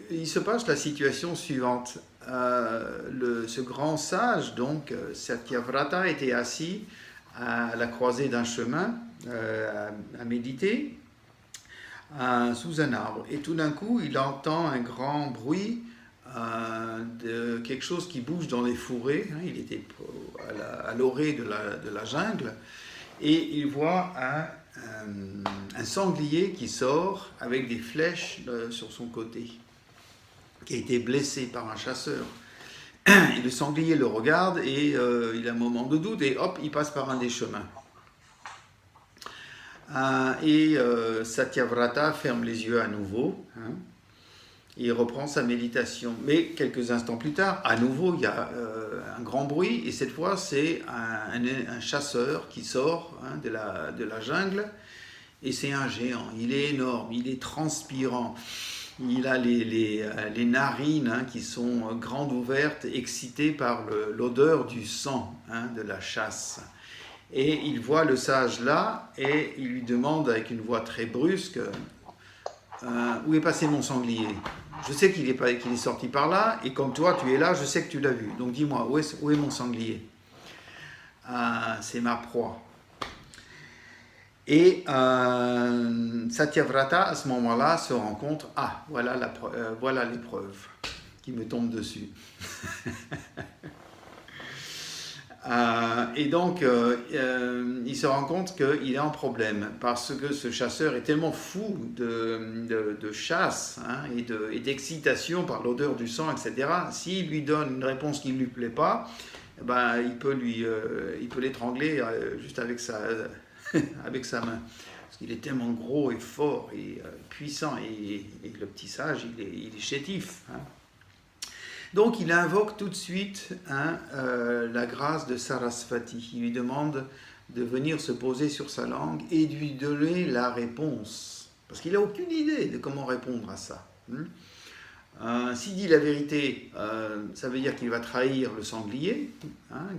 il se passe la situation suivante. Ce grand sage, donc Satyavrata, était assis à la croisée d'un chemin à méditer sous un arbre. Et tout d'un coup, il entend un grand bruit de quelque chose qui bouge dans les fourrés. Hein, il était à l'orée de la jungle. Et il voit un sanglier qui sort avec des flèches sur son côté, qui a été blessé par un chasseur. Et le sanglier le regarde et il a un moment de doute et hop, il passe par un des chemins. Satyavrata ferme les yeux à nouveau, hein, et il reprend sa méditation. Mais quelques instants plus tard, à nouveau, il y a un grand bruit et cette fois, c'est un chasseur qui sort, hein, de la jungle et c'est un géant. Il est énorme, il est transpirant. Il a les narines, hein, qui sont grandes ouvertes, excitées par l'odeur du sang, hein, de la chasse. Et il voit le sage là, et il lui demande avec une voix très brusque, où est passé mon sanglier? Je sais qu'il est sorti par là, et comme toi tu es là, je sais que tu l'as vu. Donc dis-moi, où est mon sanglier? C'est ma proie. Et Satyavrata, à ce moment-là, se rend compte, voilà l'épreuve qui me tombe dessus. Et donc, il se rend compte qu'il est en problème, parce que ce chasseur est tellement fou de chasse, hein, et d'excitation par l'odeur du sang, etc. S'il lui donne une réponse qui ne lui plaît pas, il peut l'étrangler juste avec avec sa main. Parce qu'il est tellement gros et fort et puissant, et le petit sage, il est chétif. Hein. Donc il invoque tout de suite la grâce de Sarasvati. Il lui demande de venir se poser sur sa langue et de lui donner la réponse. Parce qu'il n'a aucune idée de comment répondre à ça. S'il dit la vérité, ça veut dire qu'il va trahir le sanglier,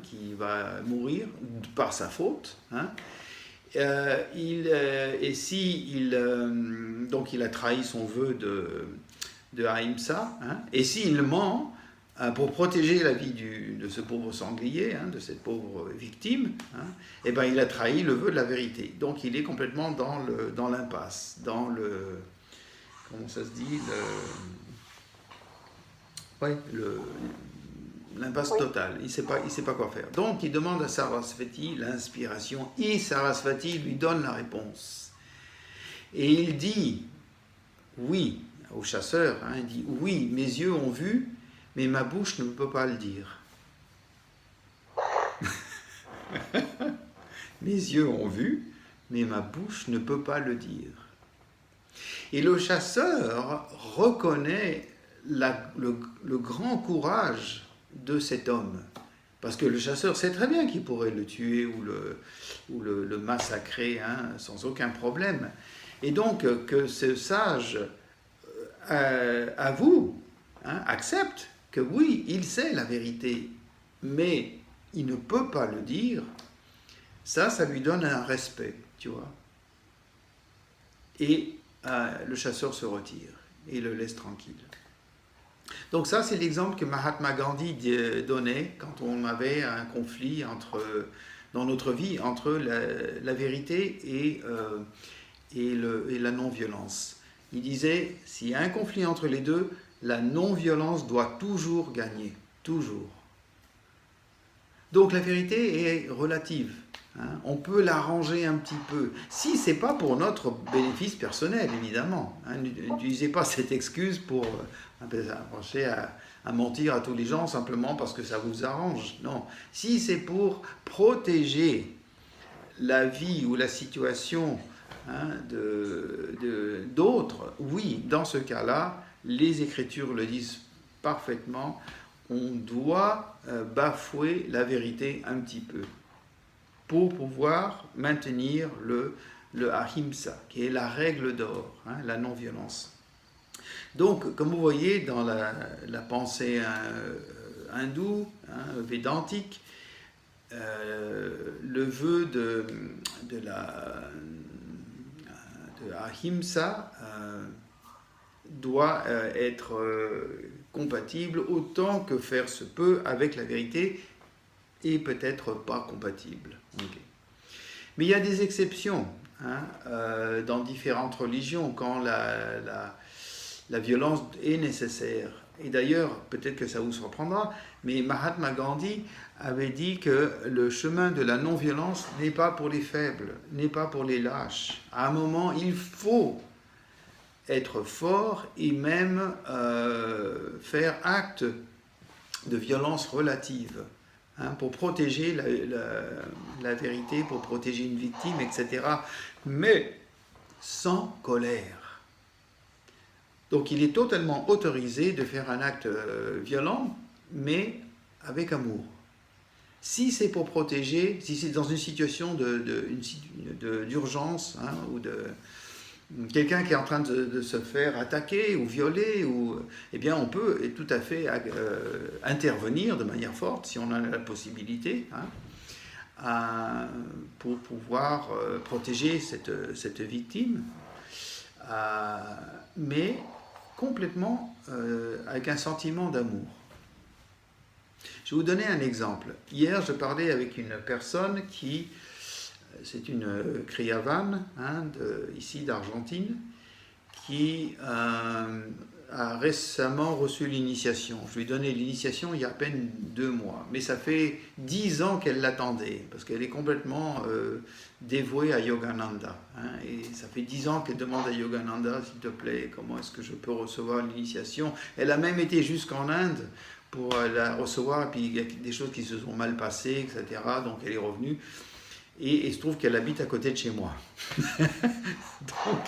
qui va mourir par sa faute. Donc il a trahi son vœu de Ahimsa, et s'il ment pour protéger la vie de ce pauvre sanglier, de cette pauvre victime, il a trahi le vœu de la vérité. Donc il est complètement dans l'impasse, comment ça se dit, l'impasse totale. Il sait pas quoi faire. Donc il demande à Sarasvati l'inspiration, et Sarasvati lui donne la réponse. Et il dit oui au chasseur, il dit oui, mes yeux ont vu, mais ma bouche ne peut pas le dire. Mes yeux ont vu, mais ma bouche ne peut pas le dire. Et le chasseur reconnaît le grand courage de cet homme. Parce que le chasseur sait très bien qu'il pourrait le tuer ou le massacrer sans aucun problème. Et donc que ce sage avoue, accepte que oui, il sait la vérité, mais il ne peut pas le dire, ça lui donne un respect, tu vois. Et le chasseur se retire et le laisse tranquille. Donc ça, c'est l'exemple que Mahatma Gandhi donnait quand on avait un conflit dans notre vie entre la vérité et la non-violence. Il disait, s'il y a un conflit entre les deux, la non-violence doit toujours gagner, toujours. Donc la vérité est relative. On peut l'arranger un petit peu, si ce n'est pas pour notre bénéfice personnel, évidemment. N'utilisez pas cette excuse pour penser à mentir à tous les gens simplement parce que ça vous arrange. Non, si c'est pour protéger la vie ou la situation d'autres, oui, dans ce cas-là, les Écritures le disent parfaitement, on doit bafouer la vérité un petit peu pour pouvoir maintenir le ahimsa, qui est la règle d'or, la non-violence. Donc, comme vous voyez, dans la pensée hindoue, védantique, le vœu de ahimsa doit être compatible autant que faire se peut avec la vérité, et peut-être pas compatible. Okay. Mais il y a des exceptions dans différentes religions quand la violence est nécessaire. Et d'ailleurs, peut-être que ça vous surprendra, mais Mahatma Gandhi avait dit que le chemin de la non-violence n'est pas pour les faibles, n'est pas pour les lâches. À un moment, il faut être fort et même faire acte de violence relative. Pour protéger la vérité, pour protéger une victime, etc. Mais sans colère. Donc il est totalement autorisé de faire un acte violent, mais avec amour. Si c'est pour protéger, si c'est dans une situation d'urgence, ou de quelqu'un qui est en train de se faire attaquer ou violer, eh bien on peut tout à fait intervenir de manière forte si on en a la possibilité, pour pouvoir protéger cette victime, mais complètement avec un sentiment d'amour. Je vais vous donner un exemple. Hier, je parlais avec une personne c'est une Kriyavan, ici d'Argentine, qui a récemment reçu l'initiation. Je lui ai donné l'initiation il y a à peine 2 mois, mais ça fait 10 ans qu'elle l'attendait, parce qu'elle est complètement dévouée à Yogananda. Et ça fait 10 ans qu'elle demande à Yogananda, s'il te plaît, comment est-ce que je peux recevoir l'initiation. Elle a même été jusqu'en Inde pour la recevoir, et puis il y a des choses qui se sont mal passées, etc. Donc elle est revenue. Et il se trouve qu'elle habite à côté de chez moi. Donc,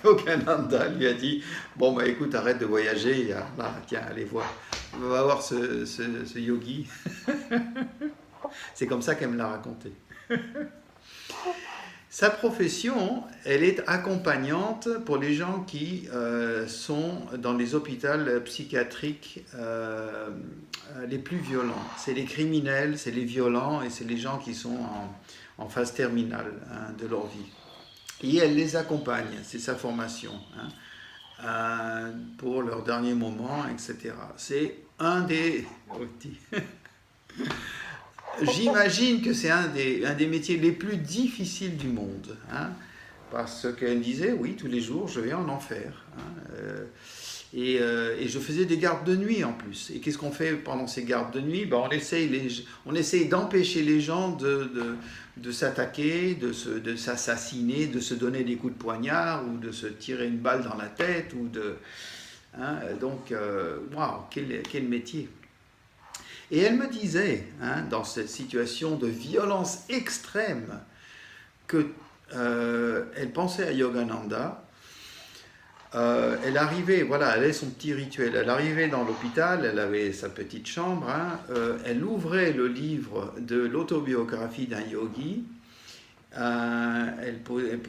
Yogananda lui a dit, bon, bah écoute, arrête de voyager, là, tiens, allez voir, on va voir ce yogi. C'est comme ça qu'elle me l'a raconté. Sa profession, elle est accompagnante pour les gens qui sont dans les hôpitaux psychiatriques les plus violents. C'est les criminels, c'est les violents et c'est les gens qui sont en phase terminale de leur vie. Et elle les accompagne, c'est sa formation, pour leurs derniers moments, etc. C'est un des... J'imagine que c'est un des métiers les plus difficiles du monde, parce qu'elle disait, oui, tous les jours, je vais en enfer. Et je faisais des gardes de nuit en plus. Et qu'est-ce qu'on fait pendant ces gardes de nuit? On essaye d'empêcher les gens de s'attaquer, de s'assassiner, de se donner des coups de poignard ou de se tirer une balle dans la tête. Donc, waouh, quel métier! Et elle me disait, dans cette situation de violence extrême, qu'elle pensait à Yogananda. Elle arrivait, voilà, elle avait son petit rituel. Elle arrivait dans l'hôpital, elle avait sa petite chambre, elle ouvrait le livre de l'autobiographie d'un yogi, elle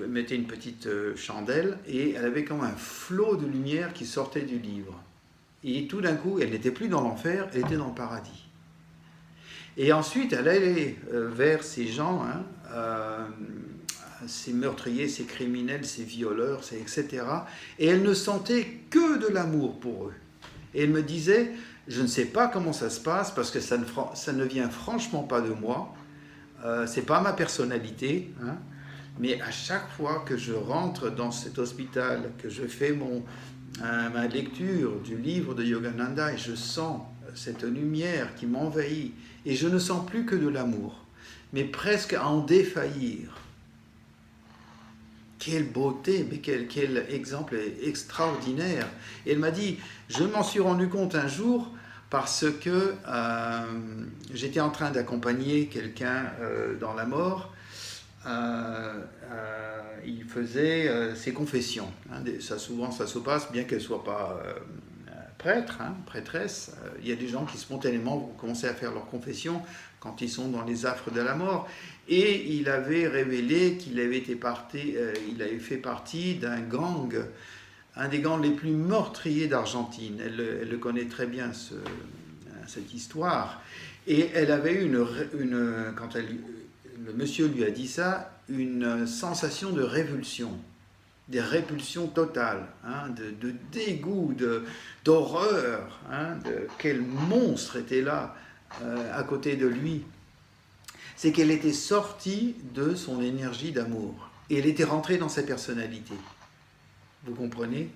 mettait une petite chandelle et elle avait comme un flot de lumière qui sortait du livre. Et tout d'un coup, elle n'était plus dans l'enfer, elle était dans le paradis. Et ensuite, elle allait vers ces gens, ces meurtriers, ces criminels, ces violeurs, etc. Et elle ne sentait que de l'amour pour eux. Et elle me disait, je ne sais pas comment ça se passe, parce que ça ne vient franchement pas de moi, c'est pas ma personnalité, mais à chaque fois que je rentre dans cet hôpital, que je fais ma lecture du livre de Yogananda, et je sens cette lumière qui m'envahit, et je ne sens plus que de l'amour, mais presque à en défaillir. Quelle beauté, mais quel exemple extraordinaire. Et elle m'a dit, je m'en suis rendu compte un jour parce que j'étais en train d'accompagner quelqu'un dans la mort. Il faisait ses confessions. Souvent, ça se passe, bien qu'elle ne soit pas prêtre, prêtresse. Il y a des gens qui spontanément vont commencer à faire leurs confessions quand ils sont dans les affres de la mort. Et il avait révélé qu'il avait il avait fait partie d'un gang, un des gangs les plus meurtriers d'Argentine. Elle le connaît très bien, cette histoire. Et elle avait eu quand le monsieur lui a dit ça, une sensation de révulsion, des répulsions totales, de dégoût, d'horreur, quel monstre était là à côté de lui. C'est qu'elle était sortie de son énergie d'amour et elle était rentrée dans sa personnalité. Vous comprenez?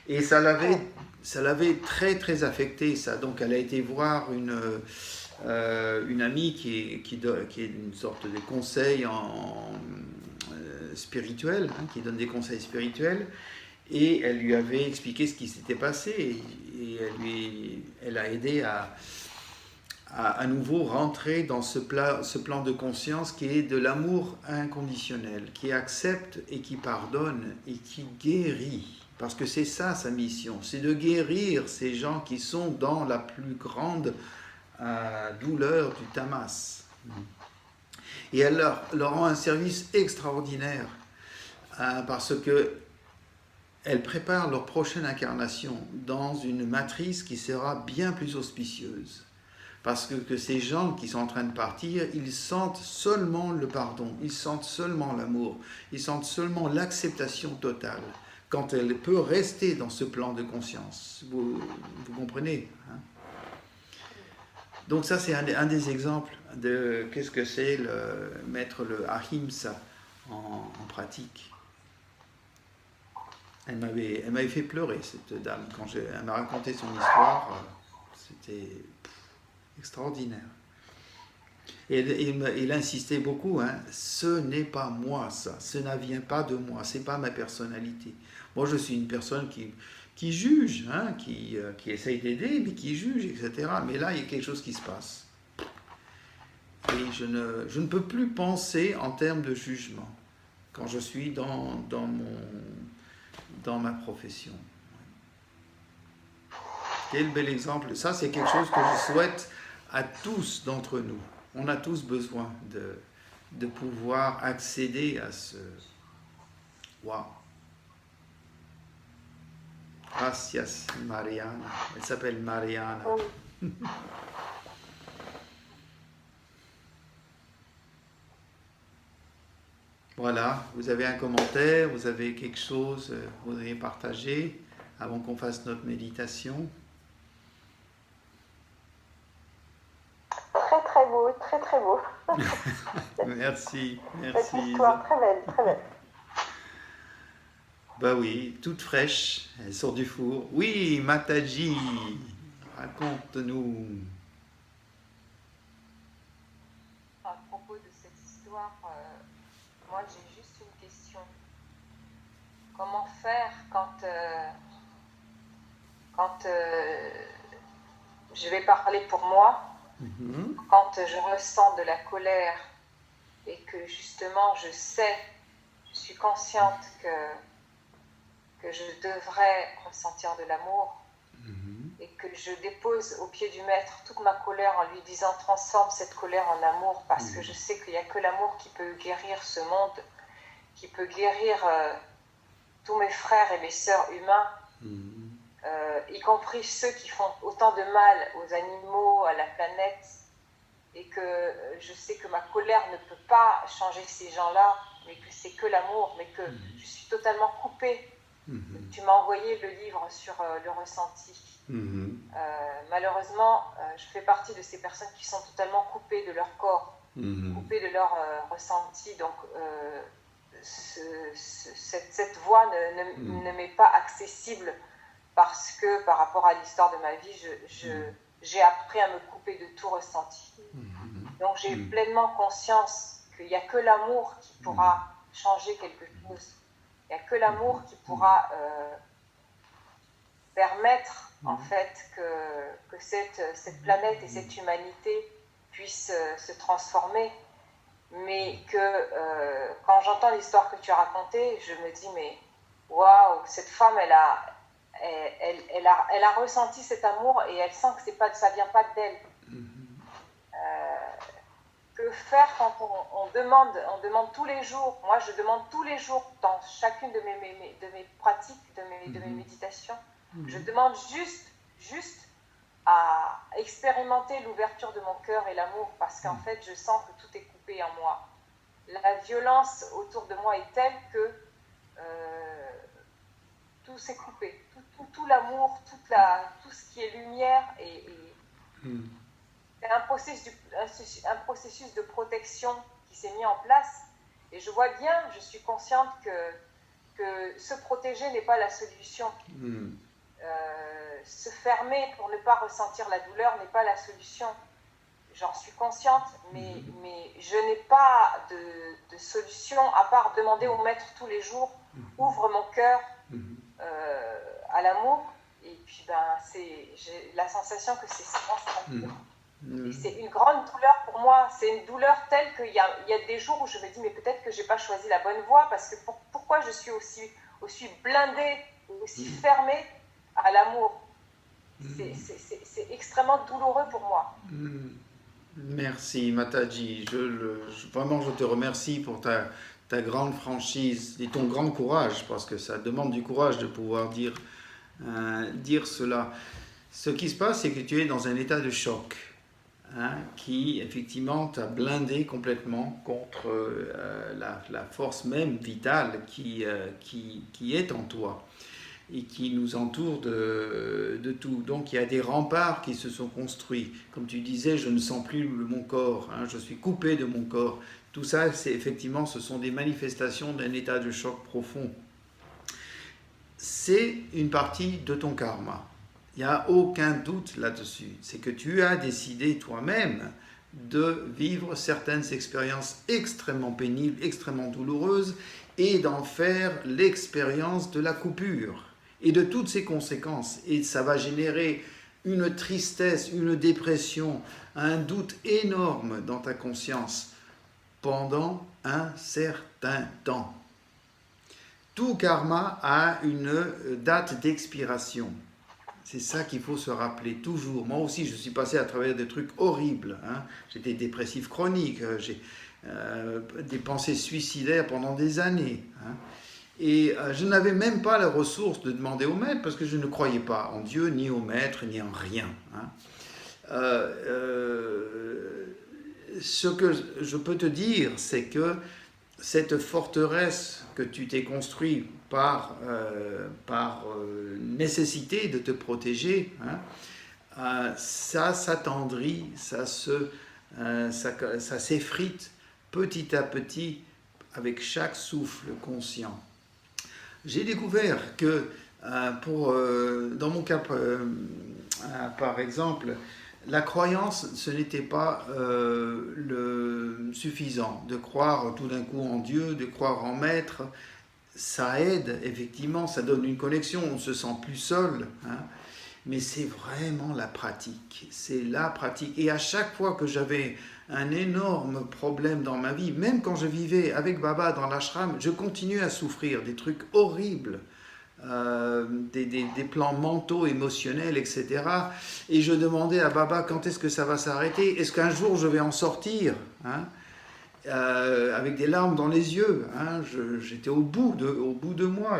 Et ça l'avait très très affectée, ça. Donc elle a été voir une amie qui est une sorte de conseil spirituel, qui donne des conseils spirituels, et elle lui avait expliqué ce qui s'était passé et elle a aidé à nouveau rentrer dans ce plan de conscience qui est de l'amour inconditionnel, qui accepte et qui pardonne et qui guérit. Parce que c'est ça sa mission, c'est de guérir ces gens qui sont dans la plus grande douleur du tamas. Et elle leur rend un service extraordinaire parce que elle prépare leur prochaine incarnation dans une matrice qui sera bien plus auspicieuse. Parce que ces gens qui sont en train de partir, ils sentent seulement le pardon, ils sentent seulement l'amour, ils sentent seulement l'acceptation totale, quand elle peut rester dans ce plan de conscience. Vous comprenez, hein? Donc ça, c'est un des exemples de qu'est-ce que c'est mettre le ahimsa en pratique. Elle m'avait fait pleurer, cette dame, quand elle m'a raconté son histoire. C'était extraordinaire. Et il insistait beaucoup, hein, ce n'est pas moi ça, ce ne vient pas de moi, c'est pas ma personnalité. Moi je suis une personne qui juge, hein, qui essaye d'aider, mais qui juge, etc. Mais là il y a quelque chose qui se passe. Et je ne peux plus penser en termes de jugement quand je suis dans ma profession. Quel bel exemple. Ça c'est quelque chose que je souhaite à tous d'entre nous. On a tous besoin de pouvoir accéder à ce... Waouh! Gracias, Mariana. Elle s'appelle Mariana.
Oui.
Voilà, vous avez un commentaire, vous avez quelque chose que vous voudriez partager avant qu'on fasse notre méditation?
Très très beau, très très beau.
Merci,
Cette
merci.
histoire très belle, très belle.
Bah oui, toute fraîche, elle sort du four. Oui, Mataji, raconte-nous.
À propos de cette histoire, moi j'ai juste une question. Comment faire quand je vais parler pour moi, quand je ressens de la colère et que justement je suis consciente que je devrais ressentir de l'amour et que je dépose au pied du maître toute ma colère en lui disant transforme cette colère en amour parce que je sais qu'il n'y a que l'amour qui peut guérir ce monde, qui peut guérir tous mes frères et mes sœurs humains, y compris ceux qui font autant de mal aux animaux, à la planète, et que je sais que ma colère ne peut pas changer ces gens-là, mais que c'est que l'amour, mais que je suis totalement coupée. Tu m'as envoyé le livre sur le ressenti. Malheureusement, je fais partie de ces personnes qui sont totalement coupées de leur corps, coupées de leur ressenti. Donc, cette voie ne m'est pas accessible parce que par rapport à l'histoire de ma vie, j'ai appris à me couper de tout ressenti. Donc, j'ai pleinement conscience qu'il n'y a que l'amour qui pourra changer quelque chose. Il n'y a que l'amour qui pourra permettre en fait que cette planète et cette humanité puissent se transformer. Mais que quand j'entends l'histoire que tu as racontée, je me dis mais waouh, cette femme elle a ressenti cet amour et elle sent que ça vient pas d'elle. Que faire quand on demande tous les jours? Moi, je demande tous les jours dans chacune de mes pratiques, de mes méditations, je demande juste à expérimenter l'ouverture de mon cœur et l'amour, parce qu'en fait, je sens que tout est coupé en moi. La violence autour de moi est telle que tout s'est coupé. Tout l'amour, tout ce qui est lumière c'est un processus de protection qui s'est mis en place. Et je vois bien, je suis consciente que se protéger n'est pas la solution. Se fermer pour ne pas ressentir la douleur n'est pas la solution. J'en suis consciente, mais je n'ai pas de solution à part demander au maître tous les jours, ouvre mon cœur à l'amour. Et puis j'ai la sensation que c'est ça. Et c'est une grande douleur pour moi. C'est une douleur telle qu'il y a des jours où je me dis mais peut-être que j'ai pas choisi la bonne voie, parce que pourquoi je suis aussi blindée, aussi fermée à l'amour. C'est extrêmement douloureux pour moi.
Merci Mataji. Vraiment je te remercie pour ta grande franchise et ton grand courage, parce que ça demande du courage de pouvoir dire cela. Ce qui se passe, c'est que tu es dans un état de choc. hein, qui effectivement t'a blindé complètement contre la force même vitale qui est en toi et qui nous entoure de tout. Donc il y a des remparts qui se sont construits. Comme tu disais, je ne sens plus mon corps, hein, je suis coupé de mon corps. Tout ça, c'est effectivement, ce sont des manifestations d'un état de choc profond. C'est une partie de ton karma. Il n'y a aucun doute là-dessus. C'est que tu as décidé toi-même de vivre certaines expériences extrêmement pénibles, extrêmement douloureuses, et d'en faire l'expérience de la coupure et de toutes ses conséquences. Et ça va générer une tristesse, une dépression, un doute énorme dans ta conscience pendant un certain temps. Tout karma a une date d'expiration. C'est ça qu'il faut se rappeler toujours. Moi aussi, je suis passé à travers des trucs horribles, hein. J'étais dépressif chronique, j'ai des pensées suicidaires pendant des années, hein. Et je n'avais même pas la ressource de demander au maître parce que je ne croyais pas en Dieu, ni au maître, ni en rien, hein. Ce que je peux te dire, c'est que cette forteresse que tu t'es construite par nécessité de te protéger, hein, ça s'attendrit, ça s'effrite petit à petit avec chaque souffle conscient. J'ai découvert que dans mon cas, par exemple, la croyance, ce n'était pas suffisant. De croire tout d'un coup en Dieu, de croire en maître, ça aide, effectivement, ça donne une connexion, on ne se sent plus seul, hein. Mais c'est vraiment la pratique, c'est la pratique. Et à chaque fois que j'avais un énorme problème dans ma vie, même quand je vivais avec Baba dans l'ashram, je continuais à souffrir des trucs horribles. Des plans mentaux, émotionnels, etc. Et je demandais à Baba quand est-ce que ça va s'arrêter, est-ce qu'un jour je vais en sortir, hein, avec des larmes dans les yeux, hein. J'étais au bout de moi,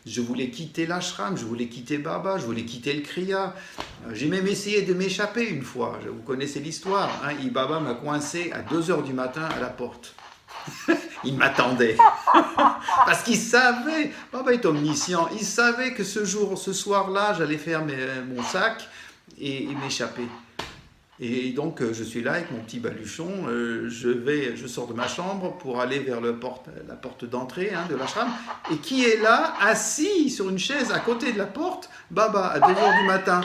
je voulais quitter l'ashram, je voulais quitter Baba, je voulais quitter le Kriya. J'ai même essayé de m'échapper une fois, vous connaissez l'histoire, hein. Baba m'a coincé à 2h du matin à la porte. Il m'attendait. Parce qu'il savait, Baba est omniscient, il savait que ce soir-là, j'allais faire mon sac et m'échapper. Et donc, je suis là avec mon petit baluchon, je sors de ma chambre pour aller vers la porte d'entrée, hein, de l'ashram. Et qui est là, assis sur une chaise à côté de la porte? Baba, à 2h du matin.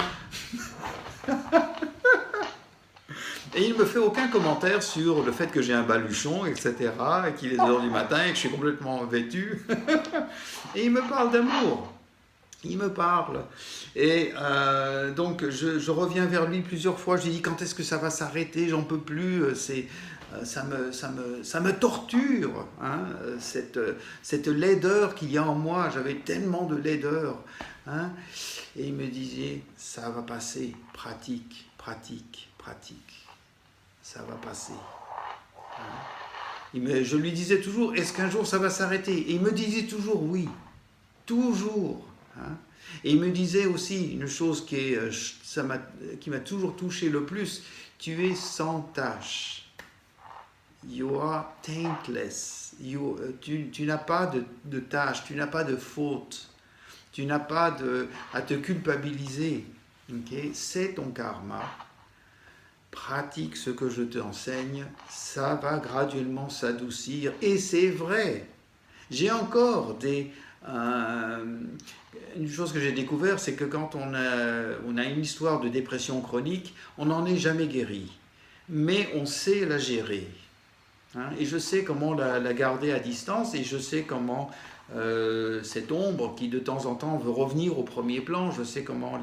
Et il ne me fait aucun commentaire sur le fait que j'ai un baluchon, etc., et qu'il est 2h du matin et que je suis complètement vêtu. Et il me parle d'amour. Il me parle. Et donc, je reviens vers lui plusieurs fois. Je lui dis, quand est-ce que ça va s'arrêter? J'en peux plus. Ça me torture, hein, cette laideur qu'il y a en moi. J'avais tellement de laideur, hein. Et il me disait, ça va passer. Pratique, pratique, pratique. Ça va passer. Hein. Je lui disais toujours, est-ce qu'un jour ça va s'arrêter? Et il me disait toujours oui. Toujours. Hein. Et il me disait aussi une chose qui m'a toujours touché le plus, tu es sans tache. You are taintless. Tu n'as pas de tâche, tu n'as pas de faute, tu n'as pas à te culpabiliser. Okay? C'est ton karma. Pratique ce que je t'enseigne, ça va graduellement s'adoucir. Et c'est vrai. J'ai encore une chose que j'ai découvert, c'est que quand on a une histoire de dépression chronique, on n'en est jamais guéri. Mais on sait la gérer. Hein, et je sais comment la garder à distance, et je sais comment cette ombre qui de temps en temps veut revenir au premier plan, je sais comment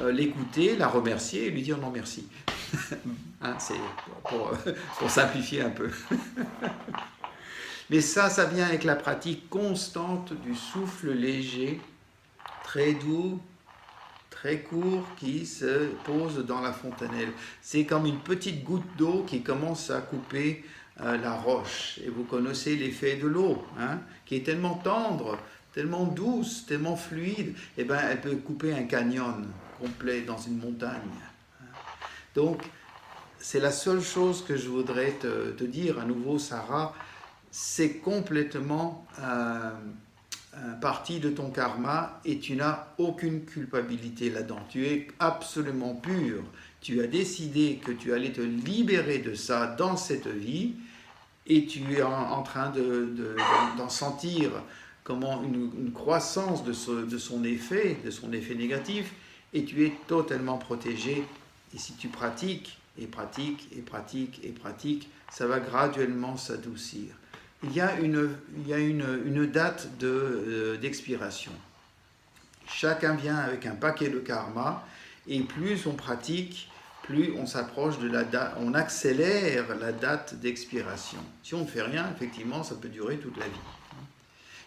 l'écouter, la remercier et lui dire non merci. Hein, c'est pour simplifier un peu. Mais ça vient avec la pratique constante du souffle léger, très doux, très court, qui se pose dans la fontanelle. C'est comme une petite goutte d'eau qui commence à couper la roche. Et vous connaissez l'effet de l'eau, hein, qui est tellement tendre, tellement douce, tellement fluide, et ben, elle peut couper un canyon complet dans une montagne. Donc, C'est la seule chose que je voudrais te dire à nouveau, Sarah. C'est complètement partie de ton karma et tu n'as aucune culpabilité là-dedans. Tu es absolument pur. Tu as décidé que tu allais te libérer de ça dans cette vie et tu es en train d'en sentir comment une croissance de son effet négatif, et tu es totalement protégé. Et si tu pratiques, et pratiques, et pratiques, et pratiques, ça va graduellement s'adoucir. Il y a une date d'expiration. Chacun vient avec un paquet de karma, et plus on pratique, plus on s'approche de la date, on accélère la date d'expiration. Si on ne fait rien, effectivement, ça peut durer toute la vie.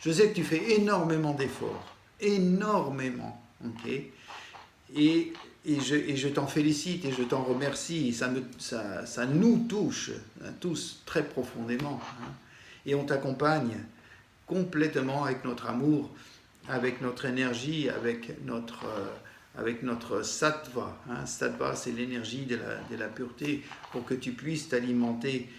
Je sais que tu fais énormément d'efforts, énormément, ok? Et je t'en félicite et je t'en remercie. Ça nous touche tous très profondément. Hein? Et on t'accompagne complètement avec notre amour, avec notre énergie, avec notre sattva. Hein? Sattva, c'est l'énergie de la pureté, pour que tu puisses t'alimenter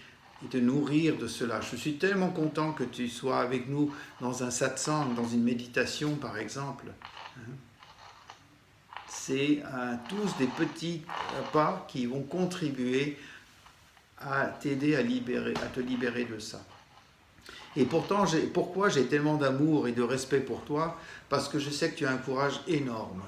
et te nourrir de cela. Je suis tellement content que tu sois avec nous dans un satsang, dans une méditation par exemple. C'est tous des petits pas qui vont contribuer à t'aider à te libérer de ça. Et pourtant, pourquoi j'ai tellement d'amour et de respect pour toi? Parce que je sais que tu as un courage énorme.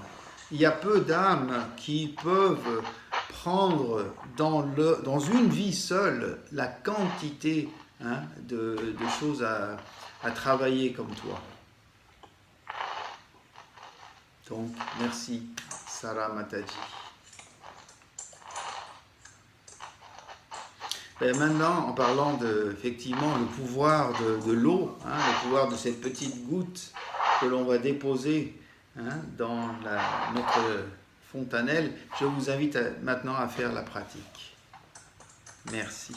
Il y a peu d'âmes qui peuvent prendre dans une vie seule la quantité de choses à travailler comme toi. Donc, merci, Sarah Mataji. Et maintenant, en parlant effectivement, le pouvoir de l'eau, le pouvoir de cette petite goutte que l'on va déposer dans notre fontanelle, je vous invite maintenant à faire la pratique. Merci.